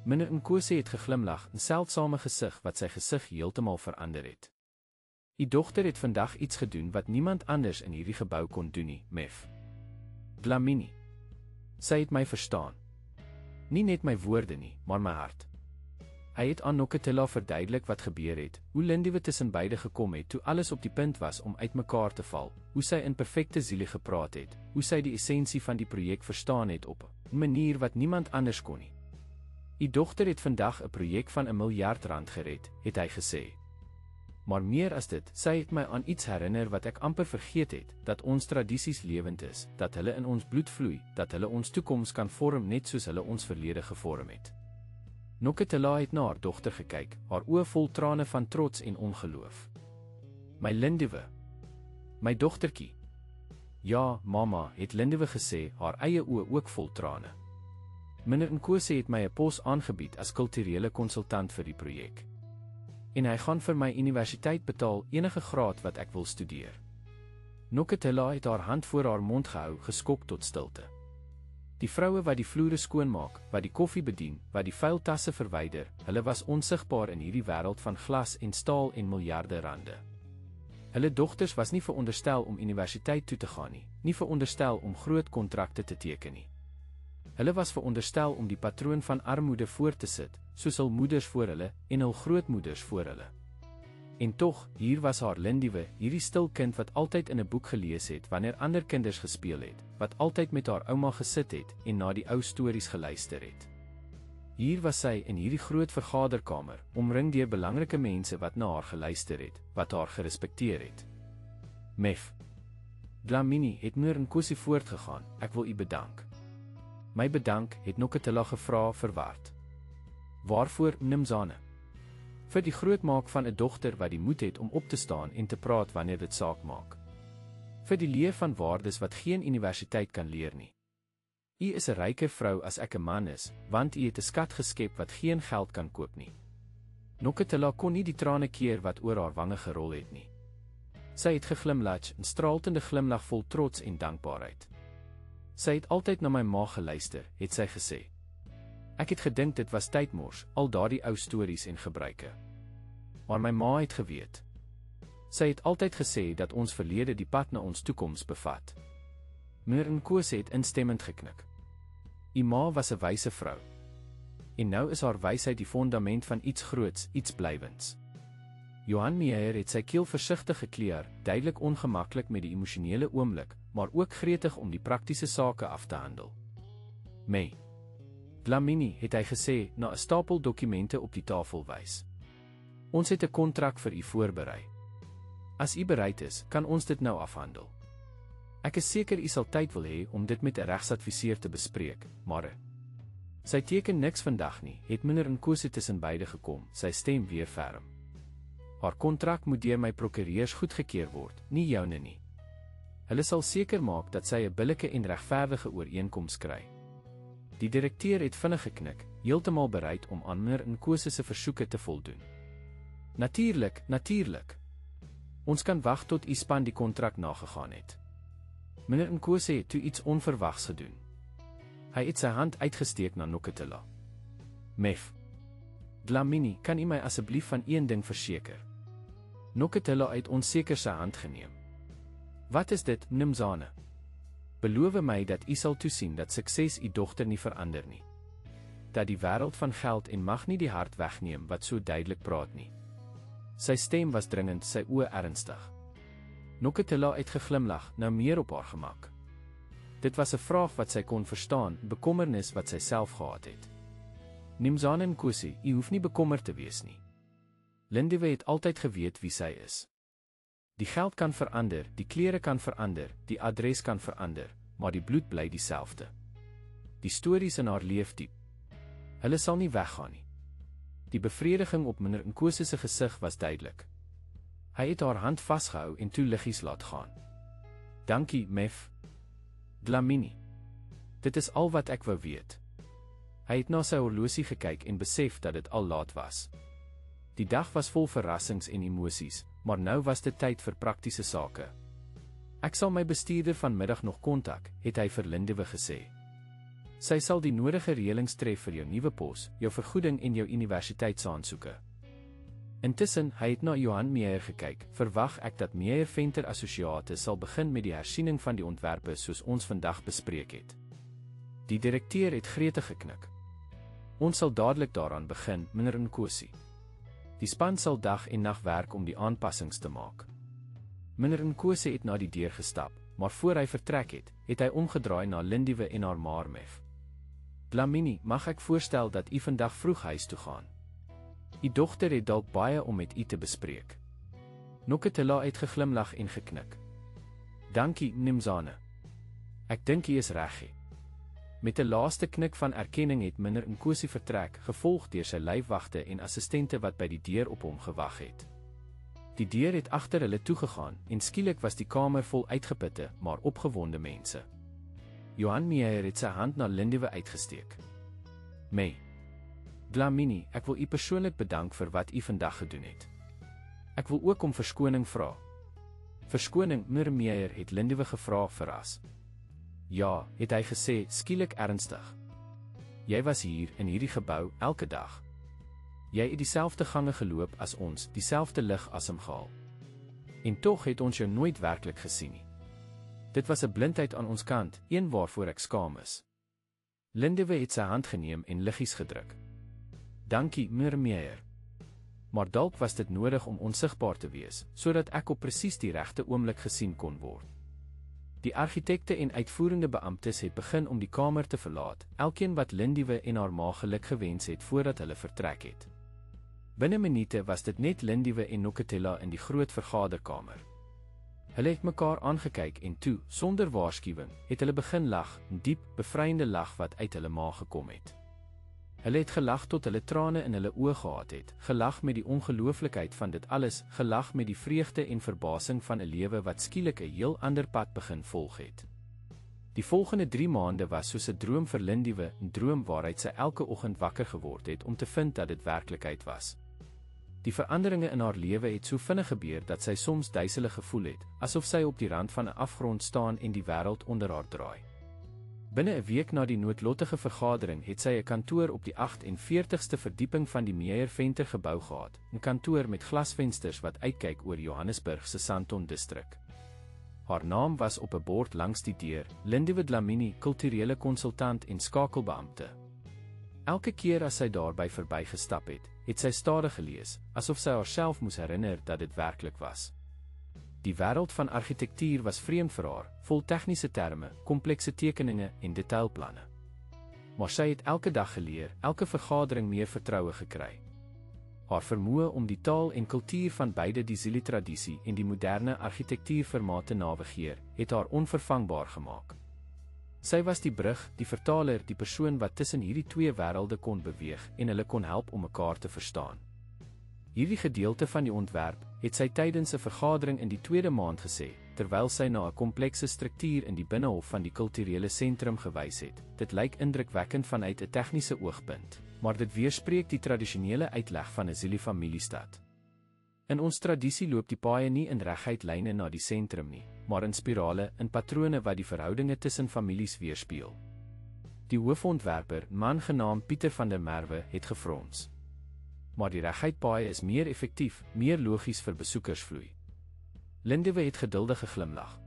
S1: Meneer Nkosi het geglimlag, 'n seldsame gesig wat sy gesig heeltemal verander het. Die dogter het vandag iets gedoen wat niemand anders in hierdie gebou kon doen nie, Mef. Dlamini. Sy het my verstaan. Nie net my woorde nie, maar my hart. Hy het aan Noketela verduidelik wat gebeur het, hoe Lindiwe tussen beide gekom het toe alles op die punt was om uitmekaar te val, hoe sy in perfekte siele gepraat het, hoe sy die essensie van die projek verstaan het op 'n manier wat niemand anders kon nie. Die dogter het vandag 'n projek van R1 miljard gered, het hy gesê. Maar meer as dit, sy het my aan iets herinner wat ek amper vergeet het, dat ons tradisies lewend is, dat hulle in ons bloed vloei, dat hulle ons toekoms kan vorm net soos hulle ons verlede gevorm het. Noketela het na haar dogter gekyk, haar oë vol trane van trots en ongeloof. My Lindiwe. My dogtertjie. Ja, mama, het Lindiwe gesê, haar eie oë ook vol trane. Meneer Nkosi het my 'n pos aangebied as kulturele konsultant vir die projek. En hy gaan vir my universiteit betaal enige graad wat ek wil studeer. Noketela het haar hand voor haar mond gehou, geskok tot stilte. Die vroue wat die vloere skoonmaak, wat die koffie bedien, wat die vuil tasse verwyder, hulle was onsigbaar in hierdie wêreld van glas en staal en miljarde rande. Hulle dogters was nie veronderstel om universiteit toe te gaan nie, nie veronderstel om groot kontrakte te teken nie. Hulle was veronderstel om die patroon van armoede voort te sit, soos hul moeders voor hulle en hul grootmoeders voor hulle. En tog, hier was haar Lindiwe, hierdie stil kind wat altyd in 'n boek gelees het wanneer ander kinders gespeel het, wat altyd met haar ouma gesit het en na die ou stories geluister het. Hier was sy in hierdie groot vergaderkamer, omring deur belangrike mense wat na haar geluister het, wat haar gerespekteer het. Mef. Dlamini, het meneer Nkosi voortgegaan, ek wil u bedank. My bedank, het Noketela gevra verward. Waarvoor, Mnumzane? Vir die grootmaak van 'n dogter wat die moed het om op te staan en te praat wanneer dit saak maak. Vir die leer van waardes wat geen universiteit kan leer nie. U is 'n ryker vrou as ek 'n man is, want u het 'n skat geskep wat geen geld kan koop nie. Noketela kon nie die trane keer wat oor haar wange gerol het nie. Sy het geglimlag, 'n straalende glimlag vol trots en dankbaarheid. Sy het altyd na my ma geluister, het sy gesê. Ek het gedink dit was tydmors, al daardie ou stories en gebruike. Maar my ma het geweet. Sy het altyd gesê dat ons verlede die pad na ons toekoms bevat. Meneer Nkosi het instemmend geknik. U ma was 'n wyse vrou. En nou is haar wysheid die fondament van iets groots, iets blywends. Johan Meyer het sy keel versigtig gekleer, duidelik ongemaklik met die emosionele oomblik, maar ook gretig om die praktiese sake af te handel. Dlamini, het hy gesê, na 'n stapel dokumente op die tafel wys. Ons het 'n kontrak vir u voorberei. As u bereid is, kan ons dit nou afhandel. Ek is seker u sal tyd wil hê om dit met 'n regsadviseur te bespreek, maar sy teken niks vandag nie, het meneer Nkosi tussen beide gekom, sy stem weer ferm. Haar kontrak moet deur my prokureurs goedgekeur word, nie joune nie. Hulle sal seker maak dat sy 'n billike en regverdige ooreenkoms kry. Die direkteur het vinnig geknik, heeltemal bereid om aan meneer Nkosi se versoeke te voldoen. Natuurlik. Ons kan wag tot u span die kontrak nagegaan het. Meneer Nkosi het toe iets onverwags gedoen. Hy het sy hand uitgesteek na Noketela. Mef. Dlamini, kan u my asseblief van een ding verseker? Noketela het onseker sy hand geneem. Wat is dit, Mnumzane? Beloof my dat u sal toesien dat sukses u dogter nie verander nie. Dat die wêreld van geld en mag nie die hart wegneem wat so duidelik praat nie. Sy stem was dringend, sy oë ernstig. Noketela het geglimlag, nou meer op haar gemak. Dit was 'n vraag wat sy kon verstaan, bekommernis wat sy self gehad het. Mnumzane Nkosi, u hoef nie bekommerd te wees nie. Lindiwe het altyd geweet wie sy is. Die geld kan verander, die klere kan verander, die adres kan verander, maar die bloed bly dieselfde. Die stories in haar leef diep, Hulle sal nie weggaan nie. Die bevrediging op meneer Nkosi se gesig was duidelik. Hy het haar hand vasgehou en toe liggies laat gaan. Dankie, Mef. Dlamini. Dit is al wat ek wou weet. Hy het na sy horlosie gekyk en besef dat dit al laat was. Die dag was vol verrassings en emosies, maar nou was dit tyd vir praktiese sake. Ek sal my bestuurder vanmiddag nog kontak, het hy vir Lindiwe gesê. Sy sal die nodige reëlings tref vir jou nuwe pos, jou vergoeding en jou universiteitsaansoeke. Intussen, hy het na Johan Meyer gekyk, verwag ek dat Meyer Venter Assosiate sal begin met die hersiening van die ontwerpe soos ons vandag bespreek het. Die direkteur het gretig geknik. Ons sal dadelik daaraan begin, meneer Nkosi. Die span sal dag en nag werk om die aanpassings te maak. Meneer Nkosi het na die deur gestap, maar voor hy vertrek het, het hy omgedraai na Lindiwe en haar maar Mef. Dlamini, mag ek voorstel dat u vandag vroeg huis toe gaan? U dogter het dalk baie om met u te bespreek. Noketela het geglimlag en geknik. Dankie, Nimzane. Ek dink u is reg. Met 'n laaste knik van erkenning het meneer Nkosi vertrek, gevolg deur sy lyfwagte en assistente wat by die deur op hom gewag het. Die deur het agter hulle toegegaan en skielik was die kamer vol uitgeputte, maar opgewonde mense. Johan Meyer het sy hand na Lindiwe uitgesteek. May. Dlamini, ek wil u persoonlik bedank vir wat u vandag gedoen het. Ek wil ook om verskoning vra. Verskoning, meneer Meyer, het Lindiwe gevra verras. Ja, het hy gesê, skielik ernstig. Jy was hier, in hierdie gebou, elke dag. Jy het dieselfde gange geloop as ons, dieselfde lig asemgehaal. En tog het ons jou nooit werklik gesien nie. Dit was 'n blindheid aan ons kant, een waarvoor ek skaam is. Lindiwe het sy hand geneem en liggies gedruk. Dankie, meneer Meyer. Maar dalk was dit nodig om onsigbaar te wees, sodat ek op presies die regte oomblik gesien kon word. Die argitekte en uitvoerende beamptes het begin om die kamer te verlaat, elkeen wat Lindiwe en haar ma geluk gewens het voordat hulle vertrek het. Binne minute was dit net Lindiwe en Noketela in die groot vergaderkamer. Hulle het mekaar aangekyk en toe, sonder waarskuwing, het hulle begin lag, 'n diep, bevryende lag wat uit hulle maag gekom het. Hulle het gelag tot hulle trane in hulle oë gehad het, gelag met die ongelooflikheid van dit alles, gelag met die vreugde en verbasing van 'n lewe wat skielik 'n heel ander pad begin volg het. Die volgende 3 maande was soos 'n droom vir Lindiwe, 'n droom waaruit sy elke oggend wakker geword het om te vind dat dit werklikheid was. Die veranderinge in haar lewe het so vinnig gebeur dat sy soms duiselig gevoel het, asof sy op die rand van 'n afgrond staan en die wêreld onder haar draai. Binne 'n week na die noodlottige vergadering het sy 'n kantoor op die 48ste verdieping van die Meyer Venter gebou gehad, 'n kantoor met glasvensters wat uitkyk oor Johannesburg se Sandton distrik. Haar naam was op 'n bord langs die deur, Lindiwe Dlamini, kulturele konsultant en skakelbeampte. Elke keer as sy daarby verbygestap het, het sy stadig gelees, asof sy haarself moes herinner dat dit werklik was. Die wêreld van argitektuur was vreemd vir haar, vol tegniese terme, komplekse tekeninge en detailplanne. Maar sy het elke dag geleer, elke vergadering meer vertroue gekry. Haar vermoë om die taal en kultuur van beide die Zulu-tradisie en die moderne argitektuurformaat te navigeer, het haar onvervangbaar gemaak. Sy was die brug, die vertaler, die persoon wat tussen hierdie twee wêrelde kon beweeg en hulle kon help om mekaar te verstaan. Hierdie gedeelte van die ontwerp het sy tydens 'n vergadering in die 2de maand gesê, terwyl sy na 'n komplekse struktuur in die binnehof van die kulturele sentrum gewys het. Dit lyk indrukwekkend vanuit 'n tegniese oogpunt, maar dit weerspreek die tradisionele uitleg van 'n Zulu familiestad. In ons tradisie loop die paaie nie in reguit lyne na die sentrum nie, maar in spirale, in patrone wat die verhoudinge tussen families weerspieël. Die hoofontwerper, man genaamd Pieter van der Merwe, het gefrons. Maar die reguit paaie is meer effektief, meer logies vir besoekersvloei. Lindiwe het geduldig geglimlag.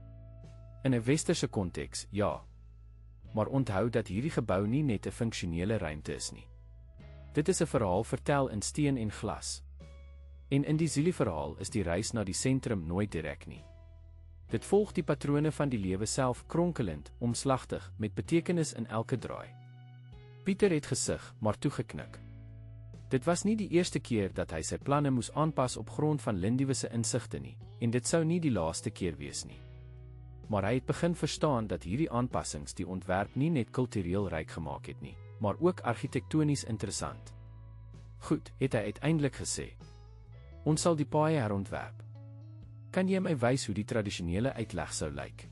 S1: In 'n westerse konteks, ja. Maar onthou dat hierdie gebou nie net 'n funksionele ruimte is nie. Dit is 'n verhaal vertel in steen en glas. En in die Zulu-verhaal is die reis na die sentrum nooit direk nie. Dit volg die patrone van die lewe self, kronkelend, omslagtig, met betekenis in elke draai. Pieter het gesig, maar toe geknik. Dit was nie die eerste keer dat hy sy planne moes aanpas op grond van Lindiwe se insigte nie, en dit sou nie die laaste keer wees nie. Maar hy het begin verstaan dat hierdie aanpassings die ontwerp nie net kultureel ryk gemaak het nie, maar ook argitektonies interessant. Goed, het hy uiteindelik gesê. Ons sal die paaie herontwerp. Kan jy my wys hoe die tradisionele uitleg sou lyk?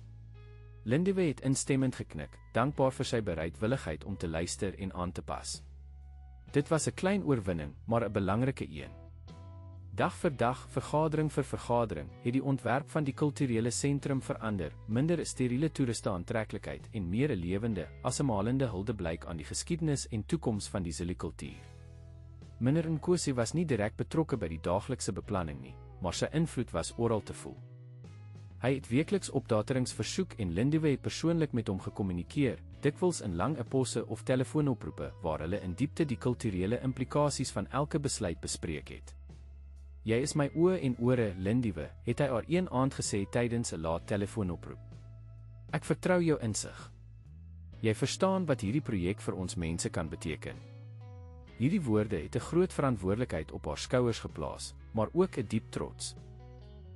S1: Lindiwe het instemmend geknik, dankbaar vir sy bereidwilligheid om te luister en aan te pas. Dit was 'n klein oorwinning, maar 'n belangrike een. Dag vir dag, vergadering vir vergadering, het die ontwerp van die kulturele sentrum verander, minder 'n steriele toeriste aantreklikheid en meer 'n lewende, asemhalende huldeblyk aan die geskiedenis en toekoms van die Zulu kultuur. Meneer Nkosi was nie direk betrokke by die daaglikse beplanning nie, maar sy invloed was oral te voel. Hy het weekliks opdaterings versoek en Lindiwe het persoonlik met hom gekommunikeer, dikwels in lang eposse of telefoonoproepe waar hulle in diepte die kulturele implikasies van elke besluit bespreek het. Jy is my oë en ore, Lindiwe, het hy haar een aand gesê tydens 'n laat telefoonoproep. Ek vertrou jou insig. Jy verstaan wat hierdie projek vir ons mense kan beteken. Hierdie woorde het 'n groot verantwoordelikheid op haar skouers geplaas, maar ook 'n diep trots.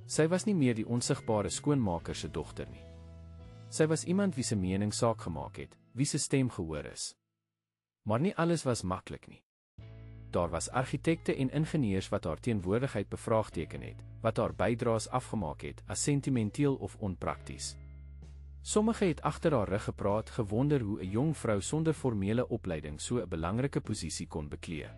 S1: Sy was nie meer die onsigbare skoonmaker se dogter nie. Sy was iemand wie se mening saak gemaak het, wie se stem gehoor is. Maar nie alles was maklik nie. Daar was argitekte en ingenieurs wat haar teenwoordigheid bevraagteken het, wat haar bydraes afgemaak het as sentimenteel of onprakties. Sommige het agter haar rug gepraat, gewonder hoe 'n jong vrou sonder formele opleiding so 'n belangrike posisie kon beklee.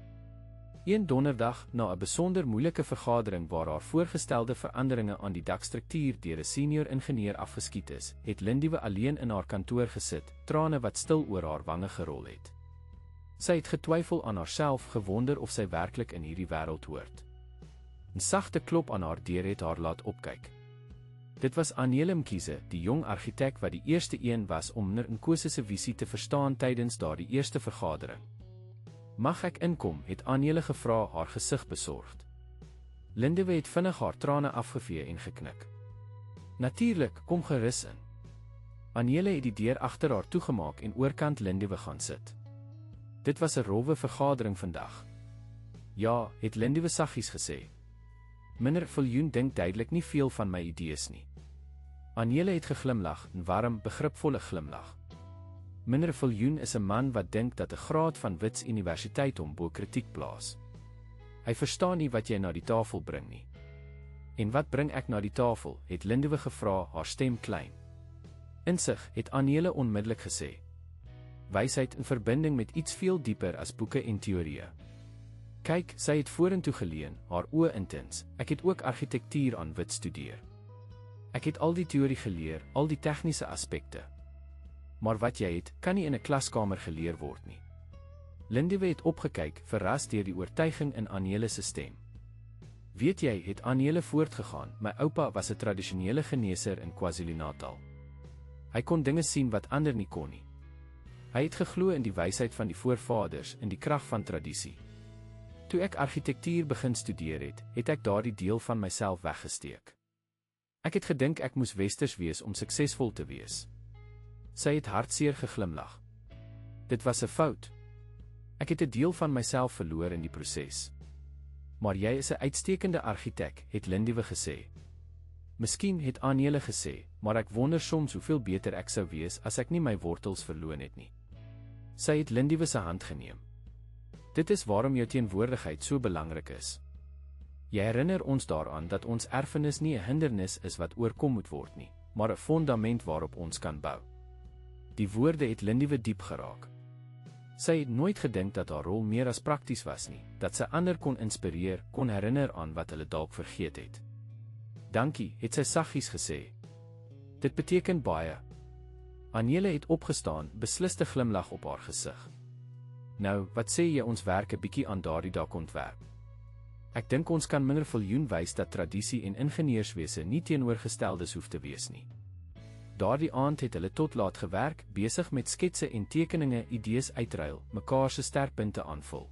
S1: Een donderdag, na 'n besonder moeilike vergadering waar haar voorgestelde veranderinge aan die dakstruktuur deur 'n senior ingenieur afgeskiet is, het Lindiwe alleen in haar kantoor gesit, trane wat stil oor haar wange gerol het. Sy het getwyfel aan haarself, gewonder of sy werklik in hierdie wêreld hoort. 'n Sagte klop aan haar deur het haar laat opkyk. Dit was Aniele Mkhize, die jong argitek wat die eerste een was om meneer Nkosi se visie te verstaan tydens daardie eerste vergadering. Mag ek inkom, het Aniele gevra, haar gesig besorgd. Lindiwe het vinnig haar trane afgevee en geknik. Natuurlik, kom gerus in. Aniele het die deur agter haar toegemaak en oorkant Lindiwe gaan sit. Dit was 'n rowwe vergadering vandag. Ja, het Lindiwe saggies gesê. Meneer Viljoen dink duidelik nie veel van my idees nie. Aniele het geglimlag, 'n warm, begripvolle glimlag. Meneer Viljoen is 'n man wat dink dat 'n graad van Wits Universiteit hom bo kritiek plaas. Hy verstaan nie wat jy na die tafel bring nie. En wat bring ek na die tafel, het Lindiwe gevra, haar stem klein. Insig, het Aniele onmiddellik gesê. Wysheid in verbinding met iets veel dieper as boeke en teorieë. Kyk, sy het vorentoe geleun, haar oë intens. Ek het ook argitektuur aan Wits studeer. Ek het al die teorie geleer, al die tegniese aspekte. Maar wat jy het, kan nie in 'n klaskamer geleer word nie. Lindiwe het opgekyk, verras deur die oortuiging in Aniele se stem. Weet jy, het Aniele voortgegaan, my oupa was 'n tradisionele geneesheer in KwaZulu-Natal. Hy kon dinge sien wat ander nie kon nie. Hy het geglo in die wysheid van die voorvaders, in die krag van tradisie. Toe ek argitektuur begin studeer het, het ek daardie deel van myself weggesteek. Ek het gedink ek moes westers wees om suksesvol te wees. Sy het hartseer geglimlag. Dit was 'n fout. Ek het 'n deel van myself verloor in die proses. Maar jy is 'n uitstekende argitek, het Lindiwe gesê. Miskien, het Aniele gesê, maar ek wonder soms hoeveel beter ek sou wees as ek nie my wortels verloor het nie. Sy het Lindiwe se hand geneem. Dit is waarom jou teenwoordigheid so belangrik is. Jy herinner ons daaraan dat ons erfenis nie 'n hindernis is wat oorkom moet word nie, maar 'n fondament waarop ons kan bou. Die woorde het Lindiwe diep geraak. Sy het nooit gedink dat haar rol meer as prakties was nie, dat sy ander kon inspireer, kon herinner aan wat hulle dalk vergeet het. Dankie, het sy saggies gesê. Dit beteken baie. Aniele het opgestaan, besliste glimlag op haar gesig. Nou, wat sê jy ons werk 'n bietjie aan daardie dakontwerp? Ek dink ons kan meneer Viljoen wys dat tradisie en ingenieurswese nie teenoorgesteldes hoef te wees nie. Daardie aand het hulle tot laat gewerk, besig met sketse en tekeninge, idees uitruil, mekaar se sterkpunte aanvul.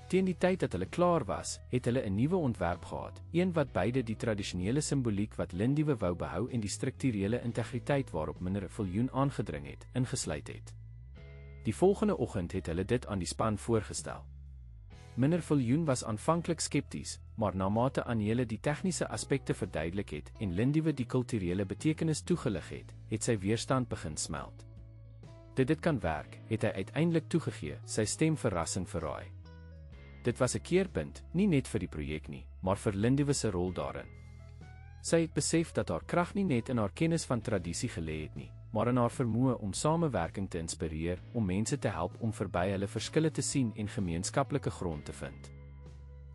S1: Teen die tyd dat hulle klaar was, het hulle 'n nuwe ontwerp gehad, een wat beide die tradisionele simboliek wat Lindiwe wou behou en die strukturele integriteit waarop meneer Viljoen aangedring het, ingesluit het. Die volgende oggend het hulle dit aan die span voorgestel. Meneer Viljoen was aanvanklik skepties, maar na mate Aniele die tegniese aspekte verduidelik het en Lindiwe die kulturele betekenis toegelig het, het sy weerstand begin smelt. Dit kan werk, het hy uiteindelik toegegee, sy stem verrassing verraai. Dit was 'n keerpunt, nie net vir die projek nie, maar vir Lindiwe se rol daarin. Sy het besef dat haar krag nie net in haar kennis van tradisie gelê het nie, maar in haar vermoë om samewerking te inspireer, om mense te help om verby hulle verskille te sien en gemeenskaplike grond te vind.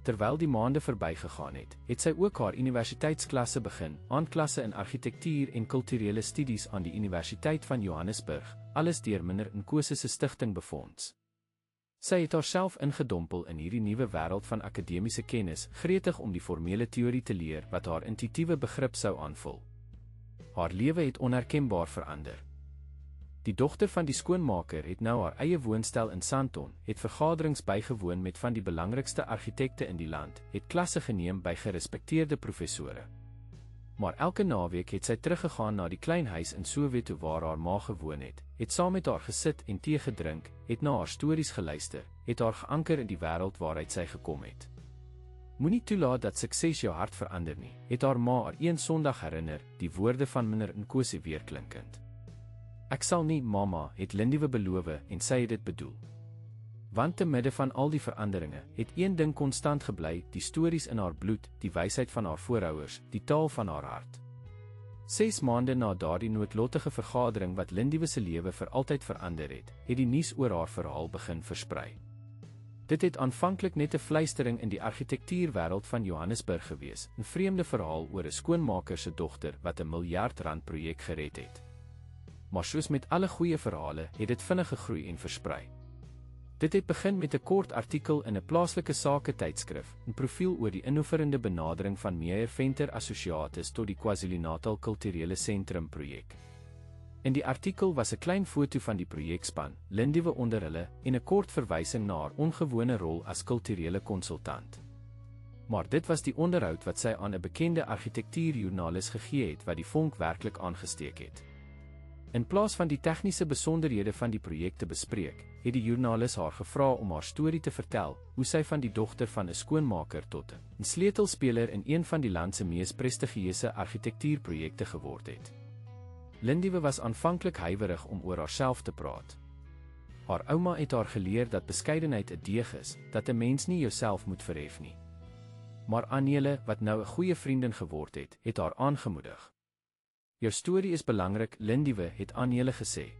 S1: Terwyl die maande verbygegaan het, het sy ook haar universiteitsklasse begin, aandklasse in argitektuur en kulturele studies aan die Universiteit van Johannesburg, alles deur Mnr Nkosi se stigting befonds. Sy het haarself ingedompel in hierdie nuwe wêreld van akademiese kennis, gretig om die formele teorie te leer wat haar intuïtiewe begrip sou aanvul. Haar lewe het onherkenbaar verander. Die dogter van die skoonmaker het nou haar eie woonstel in Sandton, het vergaderings bygewoon met van die belangrikste argitekte in die land, het klasse geneem by gerespekteerde professore. Maar elke naweek het sy teruggegaan na die klein huis in Soweto waar haar ma gewoon het saam met haar gesit en tee gedrink, het na haar stories geluister, het haar geanker in die wêreld waaruit sy gekom het. Moenie toelaat dat sukses jou hart verander nie, het haar ma haar een Sondag herinner, die woorde van Mnr Nkosi weerklinkend. Ek sal nie, mamma, het Lindiwe beloof en sy het dit bedoel. Want te midde van al die veranderinge, het een ding konstant gebly, die stories in haar bloed, die wysheid van haar voorouers, die taal van haar hart. 6 maande na daardie noodlottige vergadering wat Lindiwe se lewe vir altyd verander het die nuus oor haar verhaal begin versprei. Dit het aanvanklik net 'n fluistering in die argitektuurwêreld van Johannesburg gewees, 'n vreemde verhaal oor 'n skoonmaker se dogter wat 'n miljard-rand projek gered het. Maar soos met alle goeie verhale, het dit vinnig gegroei en versprei. Dit het begin met 'n kort artikel in 'n plaaslike sake tydskrif, 'n profiel oor die innoverende benadering van Meyer Venter Associates tot die KwaZulu-Natal Kulturele Sentrum projek. In die artikel was 'n klein foto van die projekspan, Lindiwe onder hulle, en 'n kort verwysing na haar ongewone rol as kulturele konsultant. Maar dit was die onderhoud wat sy aan 'n bekende argitektuurjoernalis gegee het wat die vonk werklik aangesteek het. In plaas van die tegniese besonderhede van die projek te bespreek, het die joernalis haar gevra om haar storie te vertel, hoe sy van die dogter van 'n skoonmaker tot 'n sleutelspeler in een van die land se mees prestigieuse argitektuurprojekte geword het. Lindiwe was aanvanklik huiwerig om oor haarself te praat. Haar ouma het haar geleer dat beskeidenheid 'n deeg is, dat 'n mens nie jouself moet verhef nie. Maar Anele, wat nou 'n goeie vriendin geword het, het haar aangemoedig. Jou storie is belangrik, Lindiwe, het Anele gesê.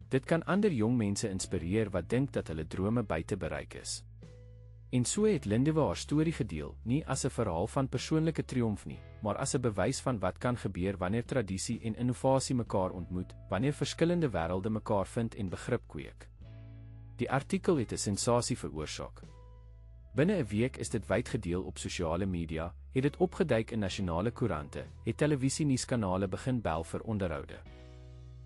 S1: Dit kan ander jong mense inspireer wat dink dat hulle drome buite bereik is. En so het Lindiwe haar storie gedeel, nie as 'n verhaal van persoonlike triomf nie, maar as 'n bewys van wat kan gebeur wanneer tradisie en innovasie mekaar ontmoet, wanneer verskillende wêrelde mekaar vind en begrip kweek. Die artikel het 'n sensasie veroorsaak. Binne 'n week is dit wyd gedeel op sosiale media, het dit opgeduik in nasionale koerante, het televisienuuskanale begin bel vir onderhoude.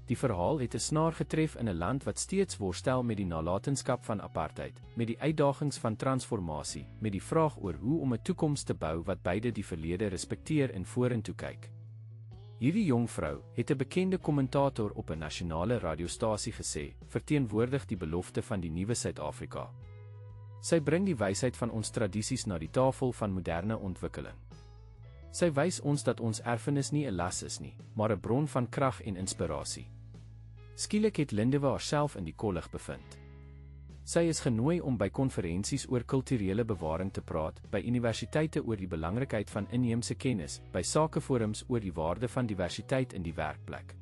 S1: Die verhaal het 'n snaar getref in 'n land wat steeds worstel met die nalatenskap van apartheid, met die uitdagings van transformasie, met die vraag oor hoe om 'n toekoms te bou wat beide die verlede respekteer en vorentoe kyk. Hierdie jong vrou, het 'n bekende kommentator op 'n nasionale radiostasie gesê, verteenwoordig die belofte van die nuwe Suid-Afrika. Sy bring die wysheid van ons tradisies na die tafel van moderne ontwikkeling. Sy wys ons dat ons erfenis nie 'n las is nie, maar 'n bron van krag en inspirasie. Skielik het Lindiwe haarself in die kollig bevind. Sy is genooi om by konferensies oor kulturele bewaring te praat, by universiteite oor die belangrikheid van inheemse kennis, by sakeforums oor die waarde van diversiteit in die werkplek.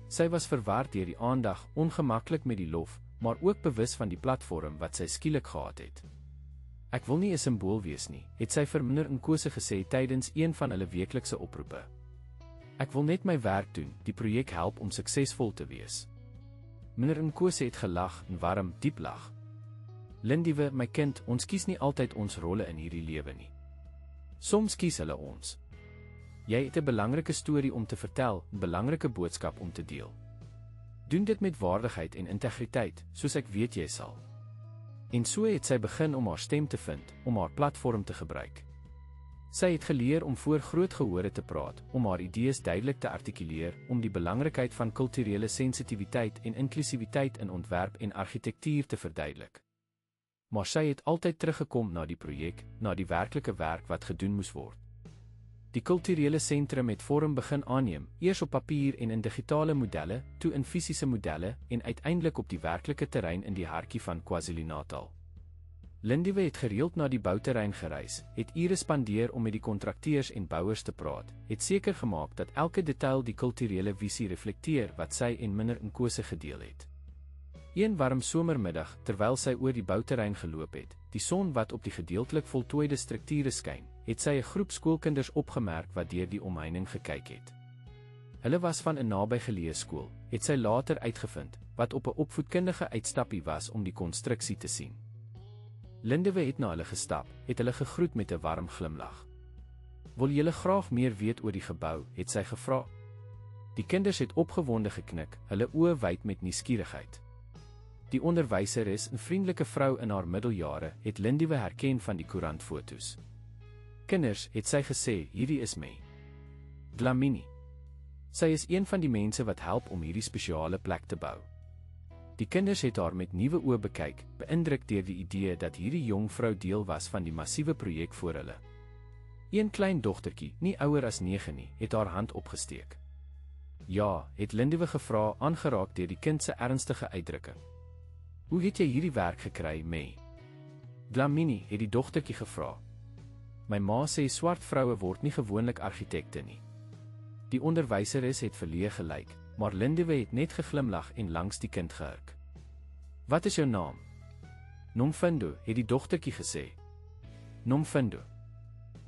S1: Sy was verward deur die aandag, ongemaklik met die lof, maar ook bewus van die platform wat sy skielik gehad het. Ek wil nie 'n simbool wees nie, het sy vir Mnr Nkosi gesê tydens een van hulle weeklikse oproepe. Ek wil net my werk doen, die projek help om suksesvol te wees. Mnr Nkosi het gelag, 'n warm, diep lag. Lindiwe, my kind, ons kies nie altyd ons rolle in hierdie lewe nie. Soms kies hulle ons. Jy het 'n belangrike storie om te vertel, 'n belangrike boodskap om te deel. Doen dit met waardigheid en integriteit, soos ek weet jy sal. En so het sy begin om haar stem te vind, om haar platform te gebruik. Sy het geleer om voor groot gehore te praat, om haar idees duidelik te artikuleer, om die belangrikheid van kulturele sensitiwiteit en inklusiwiteit in ontwerp en argitektuur te verduidelik. Maar sy het altyd teruggekom na die projek, na die werklike werk wat gedoen moes word. Die kulturele sentrum het vorm begin aanneem, eers op papier en in digitale modelle, toe in fisiese modelle en uiteindelik op die werklike terrein in die hartjie van KwaZulu-Natal. Lindiwe het gereeld na die bouterrein gereis, het ure spandeer om met die kontrakteurs en bouers te praat, het seker gemaak dat elke detail die kulturele visie reflekteer wat sy en Mnr Nkosi gedeel het. Een warm somermiddag, terwyl sy oor die bouterrein geloop het, die son wat op die gedeeltelik voltooide strukture skyn, het sy 'n groep skoolkinders opgemerk wat deur die omheining gekyk het. Hulle was van 'n nabygeleë skool, het sy later uitgevind, wat op 'n opvoedkundige uitstappie was om die konstruksie te sien. Lindiwe het na hulle gestap, het hulle gegroet met 'n warm glimlag. "Wil julle graag meer weet oor die gebou?" het sy gevra. Die kinders het opgewonde geknik, hulle oë wyd met nuuskierigheid. Die onderwyseres, 'n vriendelike vrou in haar middeljare, het Lindiwe herken van die koerantfoto's. "Kinders," het sy gesê, "hierdie is my Dlamini. Sy is een van die mense wat help om hierdie spesiale plek te bou." Die kinders het haar met nuwe oë bekyk, beïndruk deur die idee dat hierdie jong vrou deel was van die massiewe projek voor hulle. Een klein dogtertjie, nie ouer as 9 nie, het haar hand opgesteek. "Ja," het Lindiwe gevra, aangeraak deur die kind se ernstige uitdrukking. "Hoe het jy hierdie werk gekry, May?" "Dlamini," het die dogtertjie gevra. "My ma sê swart vroue word nie gewoonlik argitekte nie." Die onderwyseres het verleë gelyk, maar Lindiwe het net geglimlag en langs die kind gehurk. "Wat is jou naam?" "Nomfundo," het die dogtertjie gesê. "Nomfundo.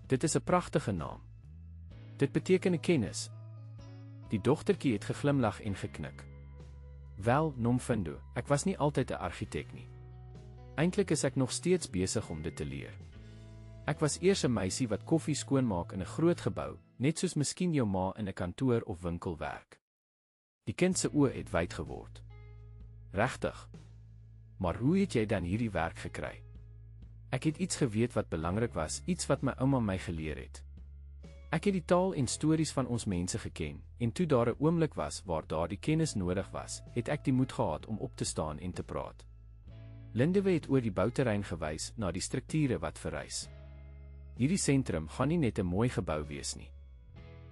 S1: Dit is 'n pragtige naam. Dit beteken 'n kennis." Die dogtertjie het geglimlag en geknik. "Wel, Nomfundo, ek was nie altyd 'n argitek nie. Eintlik is ek nog steeds besig om dit te leer. Ek was eers 'n meisie wat koffie skoonmaak in 'n groot gebou, net soos miskien jou ma in 'n kantoor of winkel werk." Die kind se oë het wyd geword. "Regtig? Maar hoe het jy dan hierdie werk gekry?" "Ek het iets geweet wat belangrik was, iets wat my ouma my geleer het. Ek het die taal en stories van ons mense geken, en toe daar 'n oomblik was waar daardie kennis nodig was, het ek die moed gehad om op te staan en te praat." Lindiwe het oor die bouterrein gewys na die strukture wat verrys. "Hierdie sentrum gaan nie net 'n mooi gebou wees nie.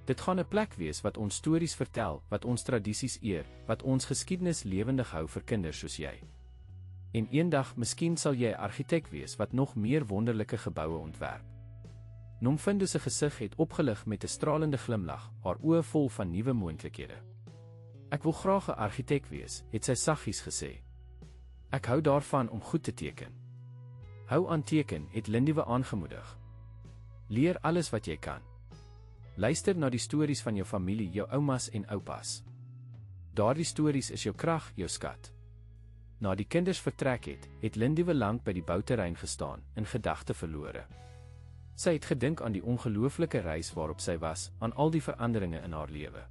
S1: Dit gaan 'n plek wees wat ons stories vertel, wat ons tradisies eer, wat ons geskiedenis lewendig hou vir kinders soos jy. En eendag miskien sal jy 'n argitek wees wat nog meer wonderlike geboue ontwerp." Nomfundo se gesig het opgelig met 'n stralende glimlag, haar oë vol van nuwe moontlikhede. "Ek wil graag 'n argitek wees," het sy saggies gesê. "Ek hou daarvan om goed te teken." "Hou aan teken," het Lindiwe aangemoedig. "Leer alles wat jy kan. Luister na die stories van jou familie, jou oumas en oupas. Daardie stories is jou krag, jou skat." Na die kinders vertrek het Lindiwe lank by die bouterrein gestaan, in gedagte verlore. Sy het gedink aan die ongelooflike reis waarop sy was, aan al die veranderinge in haar lewe.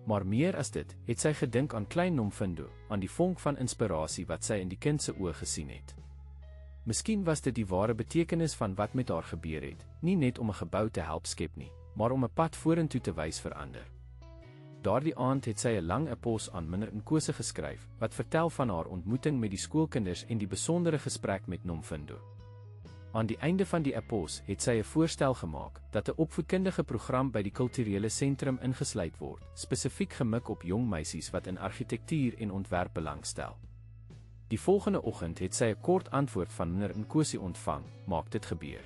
S1: Maar meer as dit, het sy gedink aan klein Nomfundo, aan die vonk van inspirasie wat sy in die kind se oë gesien het. Miskien was dit die ware betekenis van wat met haar gebeur het, nie net om 'n gebou te help skep nie, maar om 'n pad vorentoe te wys vir ander. Daardie aand het sy 'n lang epos aan Mnr Nkosi geskryf, wat vertel van haar ontmoeting met die skoolkinders en die besondere gesprek met Nomfundo. Aan die einde van die epos het sy 'n voorstel gemaak, dat 'n opvoedkundige program by die kulturele sentrum ingesluit word, spesifiek gemik op jong meisies wat in argitektuur en ontwerp belangstel. Die volgende oggend het sy 'n kort antwoord van Mnr Nkosi ontvang, "Maak dit gebeur.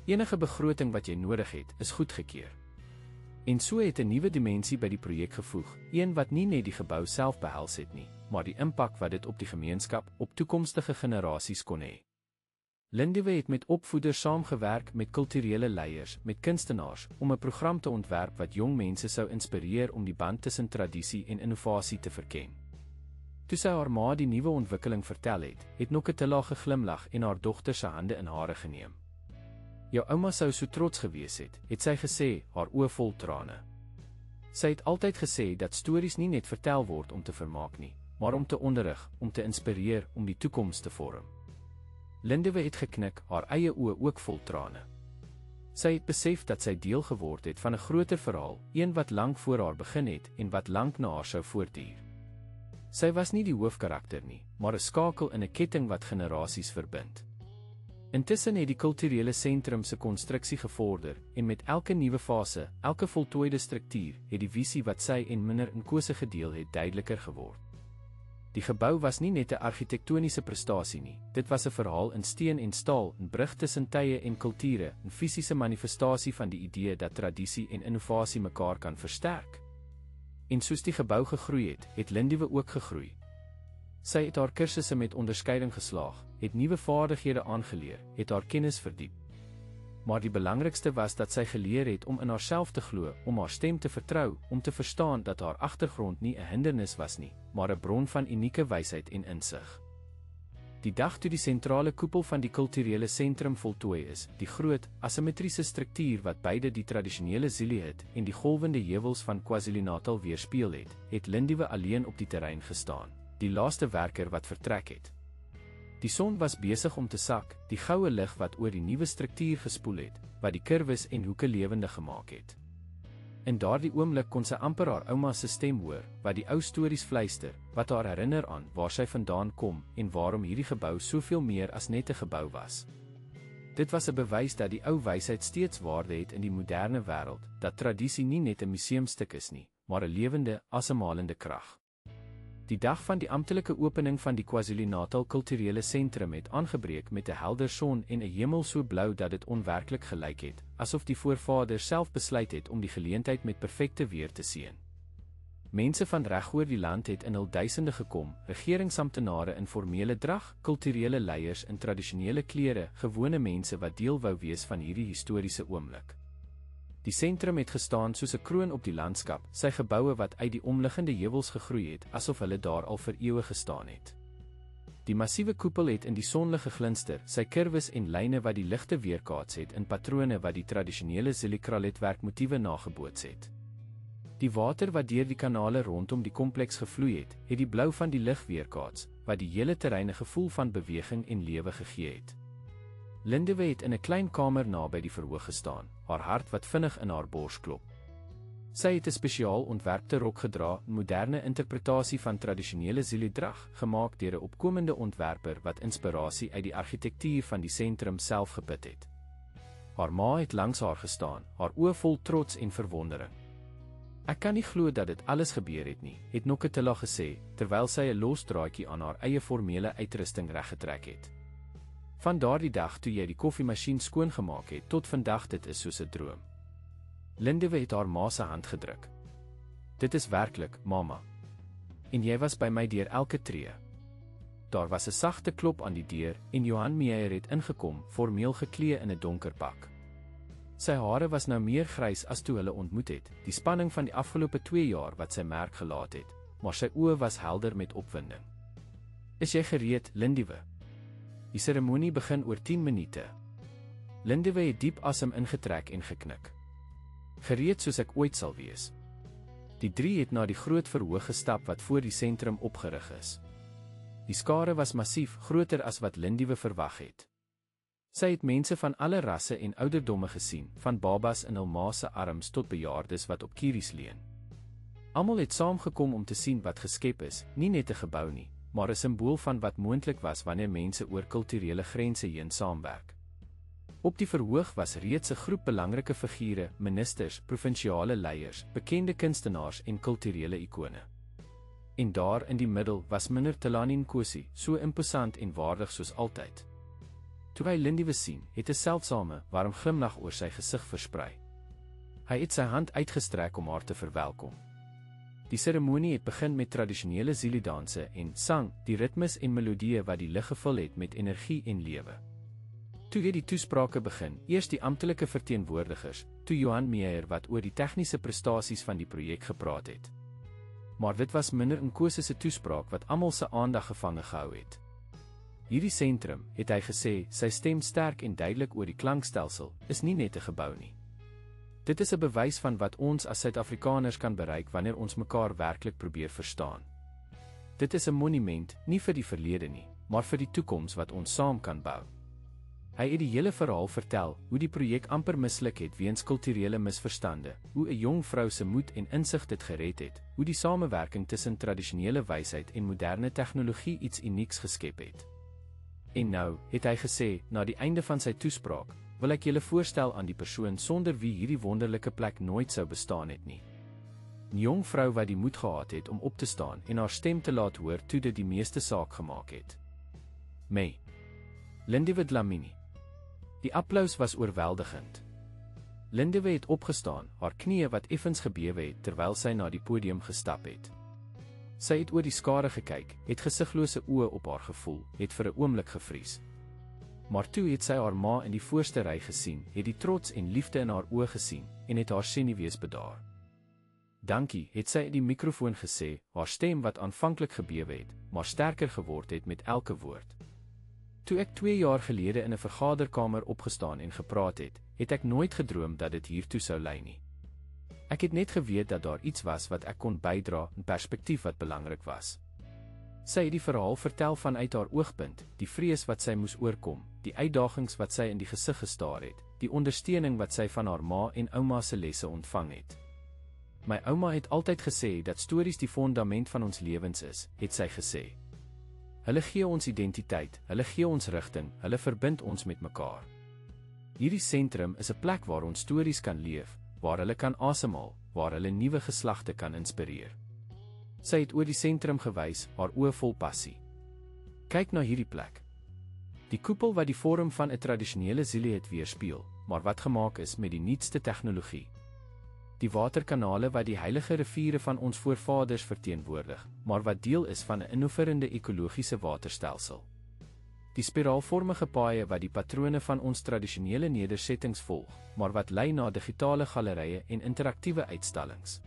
S1: Enige begroting wat jy nodig het, is goedgekeur." En so het 'n nuwe dimensie by die projek gevoeg, een wat nie net die gebou self behels het nie, maar die impak wat dit op die gemeenskap, op toekomstige generasies kon hê. Lindiwe het met opvoeders saamgewerk, met kulturele leiers, met kunstenaars, om 'n program te ontwerp wat jong mense sou inspireer om die band tussen tradisie en innovasie te verken. Toe sy haar ma die nuwe ontwikkeling vertel het Noketela geglimlag en haar dogter se hande in hare geneem. "Jou ouma sou so trots gewees het sy gesê, haar oë vol trane. Sy het altyd gesê dat stories nie net vertel word om te vermaak nie, maar om te onderrig, om te inspireer, om die toekoms te vorm." Lindiwe het geknik, haar eie oë ook vol trane. Sy het besef dat sy deel geword het van 'n groter verhaal, een wat lank voor haar begin het en wat lank na haar sou voortduur. Sy was nie die hoofkarakter nie, maar 'n skakel in 'n ketting wat generasies verbind. Intussen het die kulturele sentrum se konstruksie gevorder en met elke nuwe fase, elke voltooide struktuur, het die visie wat sy en Mnr Nkosi gedeel het duideliker geword. Die gebou was nie net 'n argitektoniese prestasie nie, dit was 'n verhaal in steen en staal, 'n brug tussen tye en kulture, 'n fisiese manifestasie van die idee dat tradisie en innovasie mekaar kan versterk. En soos die gebou gegroei het, het Lindiwe ook gegroei. Sy het haar kursusse met onderskeiding geslaag, het nuwe vaardighede aangeleer, het haar kennis verdiep. Maar die belangrikste was dat sy geleer het om in haarself te glo, om haar stem te vertrou, om te verstaan dat haar agtergrond nie 'n hindernis was nie, maar 'n bron van unieke wysheid en insig. Die dag toe die sentrale koepel van die kulturele sentrum voltooi is, die groot, asimetriese struktuur wat beide die tradisionele Zulu-hut en die golwende heuwels van KwaZulu-Natal weerspieël het, het Lindiwe alleen op die terrein gestaan, die laaste werker wat vertrek het. Die son was besig om te sak, die goue lig wat oor die nuwe struktuur gespoel het, wat die kurwes en hoeke lewendig gemaak het. In daardie oomblik kon sy amper haar ouma se stem hoor, wat die ou stories fluister, wat haar herinner aan waar sy vandaan kom en waarom hierdie gebou soveel meer as net 'n gebou was. Dit was 'n bewys dat die ou wysheid steeds waarde het in die moderne wêreld, dat tradisie nie net 'n museumstuk is nie, maar 'n lewende, asemhalende krag. Die dag van die amptelike opening van die KwaZulu-Natal kulturele sentrum het aangebreek met 'n helder son en 'n hemel so blou dat dit onwerklik gelyk het, asof die voorvaders self besluit het om die geleentheid met perfekte weer te seën. Mense van regoor die land het in hul duisende gekom, regeringsamptenare in formele drag, kulturele leiers in tradisionele klere, gewone mense wat deel wou wees van hierdie historiese oomblik. Die sentrum het gestaan soos 'n kroon op die landskap, sy geboue wat uit die omliggende heuwels gegroei het, asof hulle daar al vir eeue gestaan het. Die massiewe koepel het in die sonlig geglinster, sy kurwes en lyne wat die ligte weerkaats het in patrone wat die tradisionele Zulu-kraletwerk-motiewe nageboots het. Die water wat deur die kanale rondom die kompleks gevloei het, het die blou van die lig weerkaats, wat die hele terrein 'n gevoel van beweging en lewe gegee het. Lindiwe het in 'n klein kamer naby die verhoog gestaan, haar hart wat vinnig in haar bors klop. Sy het 'n spesiaal ontwerpte rok gedra, 'n moderne interpretasie van tradisionele Zulu-drag, gemaak deur 'n opkomende ontwerper wat inspirasie uit die argitektuur van die sentrum self geput het. Haar ma het langs haar gestaan, haar oë vol trots en verwondering. "Ek kan nie glo dat dit alles gebeur het nie," het Noketela gesê, terwyl sy 'n los draadjie aan haar eie formele uitrusting reggetrek het. "Van daardie dag toe jy die koffiemasjien skoongemaak het tot vandag, dit is soos 'n droom." Lindiwe het haar ma se hand gedruk. "Dit is werklik, mamma. En jy was by my deur elke tree." Daar was 'n sagte klop aan die deur en Johan Meyer het ingekom, formeel geklee in 'n donker pak. Sy hare was nou meer grys as toe hulle ontmoet het, die spanning van die afgelope 2 jaar wat sy merk gelaat het, maar sy oë was helder met opwinding. "Is jy gereed, Lindiwe? Die seremonie begin oor 10 minute." Lindiwe het diep asem ingetrek en geknik. "Gereed soos ek ooit sal wees." Die 3 het na die groot verhoog gestap wat voor die sentrum opgerig is. Die skare was massief, groter as wat Lindiwe verwag het. Sy het mense van alle rasse en ouderdomme gesien, van babas in hul ma se arms tot bejaardes wat op kieries leun. Almal het saamgekom om te sien wat geskep is, nie net 'n gebou nie, maar 'n simbool van wat moontlik was wanneer mense oor kulturele grense heen saamwerk. Op die verhoog was reeds 'n groep belangrike figure, ministers, provinsiale leiers, bekende kunstenaars en kulturele ikone. En daar in die middel was Mnr Telani Nkosi, so imposant en waardig soos altyd. Toe hy Lindiwe sien, het 'n seldsame, warm glimlag oor sy gesig versprei. Hy het sy hand uitgestrek om haar te verwelkom. Die seremonie het begin met tradisionele Zulu-danse en sang, die ritmes en melodieë wat die lug gevul het met energie en lewe. Toe het die toesprake begin, eers die amptelike verteenwoordigers, toe Johan Meyer wat oor die tegniese prestasies van die projek gepraat het. Maar dit was Mnr Nkosi se toespraak wat almal se aandag gevange gehou het. "Hierdie sentrum," het hy gesê, sy stem sterk en duidelik oor die klankstelsel, "is nie net 'n gebou nie. Dit is 'n bewys van wat ons as Suid-Afrikaners kan bereik wanneer ons mekaar werklik probeer verstaan. Dit is 'n monument, nie vir die verlede nie, maar vir die toekoms wat ons saam kan bou." Hy het die hele verhaal vertel, hoe die projek amper misluk het weens kulturele misverstande, hoe 'n jong vrou se moed en insig dit gered het, hoe die samewerking tussen tradisionele wysheid en moderne tegnologie iets unieks geskep het. En nou, het hy gesê, na die einde van sy toespraak, wil ek julle voorstel aan die persoon sonder wie hierdie wonderlike plek nooit sou bestaan het nie. 'n Jong vrou wat die moed gehad het om op te staan en haar stem te laat hoor toe dit die meeste saak gemaak het. May. Lindiwe Dlamini. Die applaus was oorweldigend. Lindiwe het opgestaan, haar knieë wat effens gebewe het terwyl sy na die podium gestap het. Sy het oor die skare gekyk, het gesiglose oë op haar gevoel, het vir 'n oomblik gevries. Maar toe het sy haar ma in die voorste ry gesien, het die trots en liefde in haar oë gesien, en het haar senuwees bedaar. Dankie, het sy in die mikrofoon gesê, haar stem wat aanvanklik gebewe het, maar sterker geword het met elke woord. Toe ek 2 jaar gelede in 'n vergaderkamer opgestaan en gepraat het ek nooit gedroom dat dit hiertoe sou lei nie. Ek het net geweet dat daar iets was wat ek kon bydra, 'n perspektief wat belangrik was. Sy het die verhaal vertel vanuit haar oogpunt, die vrees wat sy moes oorkom, die uitdagings wat sy in die gesig gestaar het, die ondersteuning wat sy van haar ma en ouma se lesse ontvang het. My ouma het altyd gesê dat stories die fondament van ons lewens is, het sy gesê. Hulle gee ons identiteit, hulle gee ons rigting, hulle verbind ons met mekaar. Hierdie sentrum is 'n plek waar ons stories kan leef, waar hulle kan asemhaal, waar hulle nuwe geslagte kan inspireer. Sy het oor die sentrum gewys, haar oë vol passie. Kyk na hierdie plek. Die koepel wat die vorm van 'n tradisionele siluet weerspieël, maar wat gemaak is met die nuutste tegnologie. Die waterkanale wat die heilige riviere van ons voorvaders verteenwoordig, maar wat deel is van 'n innoverende ekologiese waterstelsel. Die spiraalvormige paaie wat die patrone van ons tradisionele nedersettings volg, maar wat lei na digitale gallerye en interaktiewe uitstallings.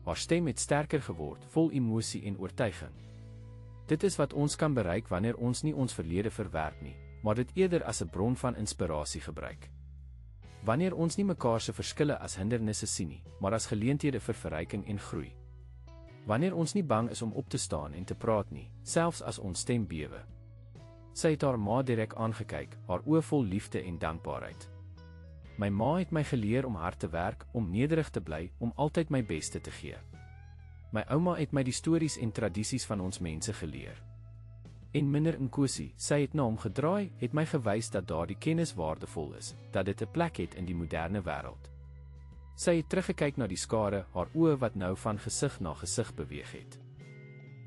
S1: Haar stem het sterker geword, vol emosie en oortuiging. Dit is wat ons kan bereik wanneer ons nie ons verlede verwerp nie, maar dit eerder as 'n bron van inspirasie gebruik. Wanneer ons nie mekaar se verskille as hindernisse sien nie, maar as geleenthede vir verryking en groei. Wanneer ons nie bang is om op te staan en te praat nie, selfs as ons stem bewe. Sy het haar ma direk aangekyk, haar oë vol liefde en dankbaarheid. My ma het my geleer om hard te werk, om nederig te bly, om altyd my beste te gee. My ouma het my die stories en tradisies van ons mense geleer. En Meneer Nkosi, sy het na hom gedraai, het my gewys dat daardie kennis waardevol is, dat dit 'n plek het in die moderne wêreld. Sy het teruggekyk na die skare, haar oë wat nou van gesig na gesig beweeg het.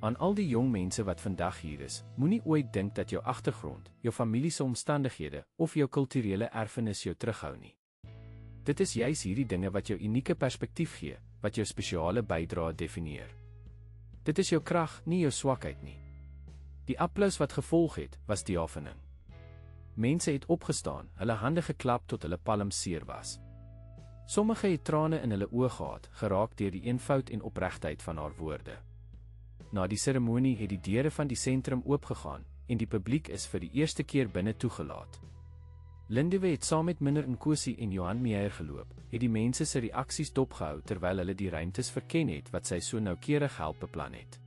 S1: Aan al die jong mense wat vandag hier is, moenie ooit dink dat jou agtergrond, jou familie se omstandighede of jou kulturele erfenis jou terughou nie. Dit is juis hierdie dinge wat jou unieke perspektief gee, wat jou spesiale bydrae definieer. Dit is jou krag, nie jou swakheid nie. Die applaus wat gevolg het, was diafaning. Mense het opgestaan, hulle hande geklap tot hulle palms seer was. Sommige het trane in hulle oë gehad, geraak deur die eenvoud en opregtheid van haar woorde. Na die seremonie het die deure van die sentrum oopgegaan en die publiek is vir die eerste keer binne toegelaat. Lindiwe het saam met Meneer Nkosi en Johan Meyer geloop, het die mense se reaksies dopgehou terwyl hulle die ruimtes verken het wat sy so noukeurig help beplan het.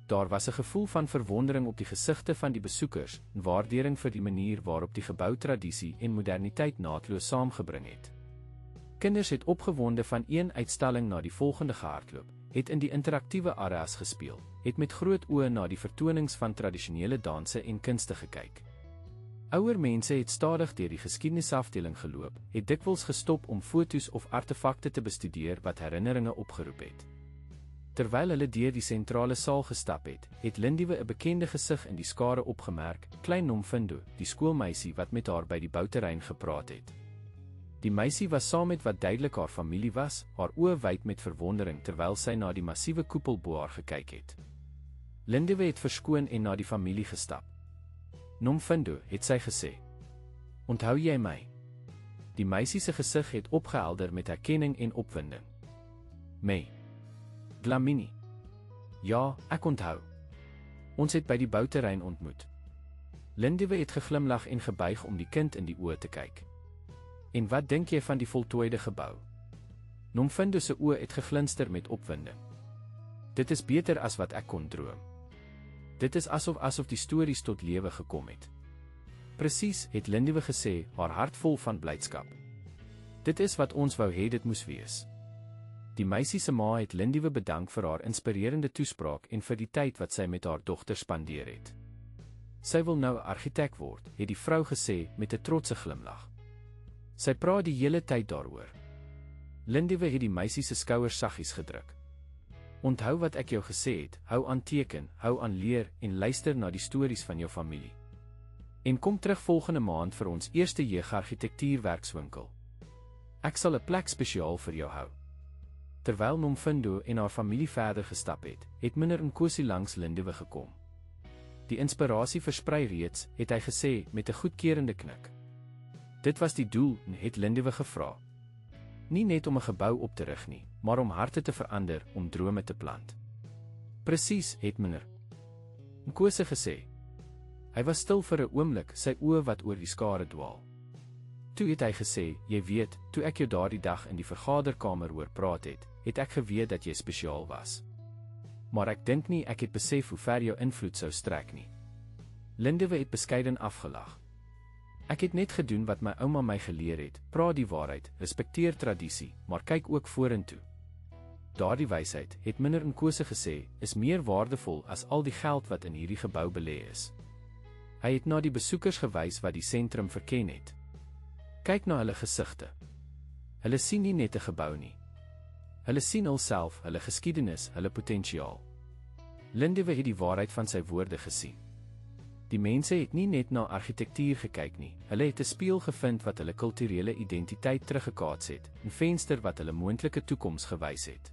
S1: Daar was 'n gevoel van verwondering op die gesigte van die besoekers en waardering vir die manier waarop die gebou tradisie en moderniteit naadloos saamgebring het. Kinders het opgewonde van een uitstalling na die volgende gehardloop, het in die interaktiewe areas gespeel, het met groot oë na die vertonings van tradisionele danse en kunste gekyk. Ouer mense het stadig deur die geskiedenisafdeling geloop, het dikwels gestop om foto's of artefakte te bestudeer wat herinneringe opgeroep het. Terwyl hulle deur die sentrale saal gestap het, het Lindiwe 'n bekende gesig in die skare opgemerk, Klein Nomfundo, die skoolmeisie wat met haar by die bouterrein gepraat het. Die meisie was saam met wat duidelik haar familie was, haar oë wyd met verwondering terwyl sy na die massiewe koepel bo haar gekyk het. Lindiwe het verskoon en na die familie gestap. Nomfundo, het sy gesê. Onthou jy my? Die meisie se gesig het opgehelder met herkenning en opwinding. May. Dlamini. Ja, ek onthou. Ons het by die bouterrein ontmoet. Lindiwe het geglimlag en gebuig om die kind in die oë te kyk. En wat dink jy van die voltooide gebou? Nomfundo se oë het geglinster met opwinding. Dit is beter as wat ek kon droom. Dit is asof die stories tot lewe gekom het. Presies, het Lindiwe gesê, haar hart vol van blydskap. Dit is wat ons wou hê dit moes wees. Die meisie se ma het Lindiwe bedank vir haar inspirerende toespraak en vir die tyd wat sy met haar dogter spandeer het. Sy wil nou 'n argitek word, het die vrou gesê met 'n trotse glimlag. Sy praat die hele tyd daaroor. Lindiwe het die meisie se skouers saggies gedruk. Onthou wat ek jou gesê het, hou aan teken, hou aan leer en luister na die stories van jou familie. En kom terug volgende maand vir ons eerste jeugargitektuurwerkswinkel. Ek sal 'n plek spesiaal vir jou hou. Terwyl Nomfundo en haar familie verder gestap het Meneer Nkosi langs Lindiwe gekom. Die inspirasie versprei reeds, het hy gesê met 'n goedkeurende knik. Dit was die doel, het Lindiwe gevra. Nie net om 'n gebou op te rig nie, maar om harte te verander, om drome te plant. Presies, het Meneer Nkosi gesê. Hy was stil vir 'n oomblik, sy oë wat oor die skare dwaal. Toe het hy gesê, jy weet, toe ek jou daardie dag in die vergaderkamer hoor praat het ek geweet dat jy spesiaal was. Maar ek dink nie ek het besef hoe ver jou invloed sou strek nie. Lindiwe het bescheiden afgelag. Ek het net gedoen wat my ouma my geleer het, praat die waarheid, respekteer tradisie, maar kyk ook vorentoe. Daardie wysheid, het Meneer Nkosi gesê, is meer waardevol as al die geld wat in hierdie gebou belê is. Hy het na die besoekers gewys wat die sentrum verken het. Kyk na hulle gesigte. Hulle sien nie net 'n gebou nie. Hulle sien hulself, hulle geskiedenis, hulle potensiaal. Lindiwe het die waarheid van sy woorde gesien. Die mense het nie net na argitektuur gekyk nie, hulle het 'n spieël gevind wat hulle kulturele identiteit teruggekaats het, 'n venster wat hulle moontlike toekoms gewys het.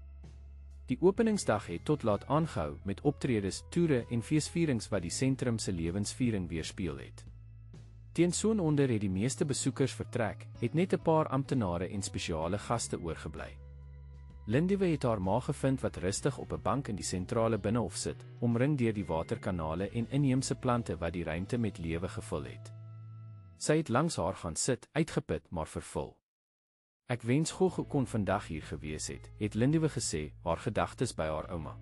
S1: Die openingsdag het tot laat aangehou met optredes, toere en feesvierings wat die sentrum se lewensviering weerspieël het. Teen soononder het die meeste besoekers vertrek, het net 'n paar amptenare en spesiale gaste oorgebly. Lindiwe het haar ma gevind wat rustig op 'n bank in die sentrale binnehof sit, omring deur die waterkanale en inheemse plante wat die ruimte met lewe gevul het. Sy het langs haar gaan sit, uitgeput maar vervul. Ek wens Gogo kon vandag hier gewees het Lindiwe gesê, haar gedagtes by haar ouma.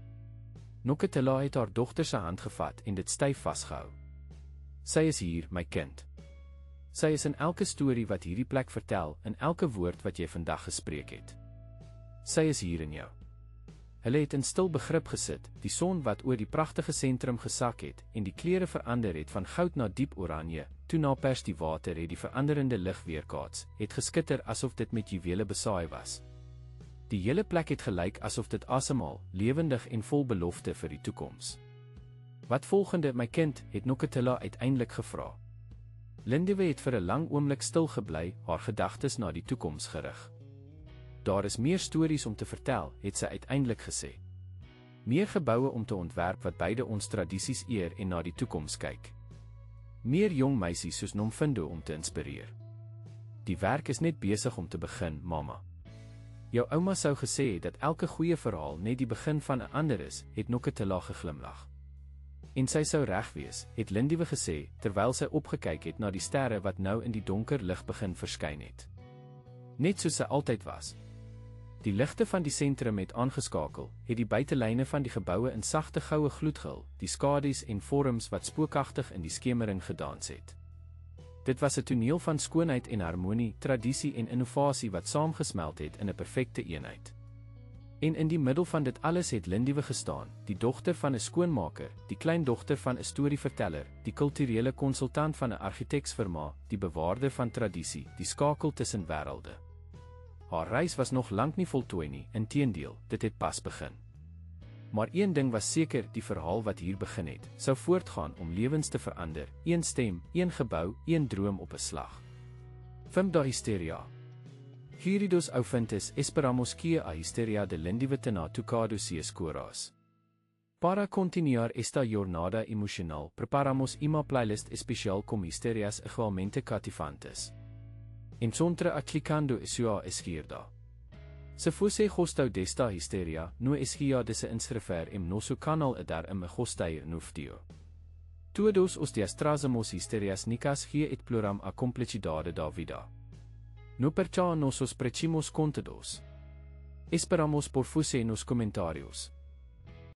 S1: Noketela het haar dogter se hand gevat en dit styf vasgehou. Sy is hier, my kind. Sy is in elke storie wat hierdie plek vertel, in elke woord wat jy vandag gespreek het. Sy is hier in jou. Hulle het in stil begrip gesit, die son wat oor die pragtige sentrum gesak het, en die kleure verander het van goud na diep oranje, toe na pers die water het die veranderende lig weerkaats, het geskitter asof dit met juwele besaai was. Die hele plek het gelyk asof dit asemhaal, lewendig en vol belofte vir die toekoms. Wat volgende, my kind, het Noketela uiteindelik gevra. Lindiwe het vir 'n lang oomblik stil gebly, haar gedagtes na die toekoms gerig. Daar is meer stories om te vertel, het sy uiteindelik gesê. Meer geboue om te ontwerp wat beide ons tradisies eer en na die toekoms kyk. Meer jong meisies soos Nomfundo om te inspireer. Die werk is net besig om te begin, mamma. Jou ouma sou gesê dat elke goeie verhaal net die begin van 'n ander is, het Noketela geglimlag. En sy sou reg wees, het Lindiwe gesê, terwyl sy opgekyk het na die sterre wat nou in die donker lig begin verskyn het. Net soos sy altyd was. Die ligte van die sentrum het aangeskakel, het die buitelyne van die geboue in sagte goue gloed gehul, die skadu's en vorms wat spookagtig in die skemering gedans het. Dit was 'n toneel van skoonheid en harmonie, tradisie en innovasie wat saamgesmelt het in 'n perfekte eenheid. En in die middel van dit alles het Lindiwe gestaan, die dogter van 'n skoonmaker, die kleindogter van 'n storieverteller, die kulturele konsultant van 'n argitektsfirma, die bewaarder van tradisie, die skakel tussen wêrelde. Haar reis was nog lank nie voltooi nie, inteendeel, dit het pas begin. Maar een ding was seker, die verhaal wat hier begin het, sou voortgaan om lewens te verander, een stem, een gebou, een droom op 'n slag. Fimda hysteria. Queridos ouvintes, esperamos que a histeria de Lindiwe tenha tocado seus corações. Para continuar esta jornada emocional, preparamos uma playlist especial com histerias igualmente cativantes. Encontra a clicando em sua esquerda. Se você gostou desta histeria, não esqueça de se inscrever em nosso canal e dar uma gostei no vídeo. Todos os dias trazemos histerias nicas que exploram a complexidade da vida. No perchá nossos prechimos contados. Esperamos por você nos comentários.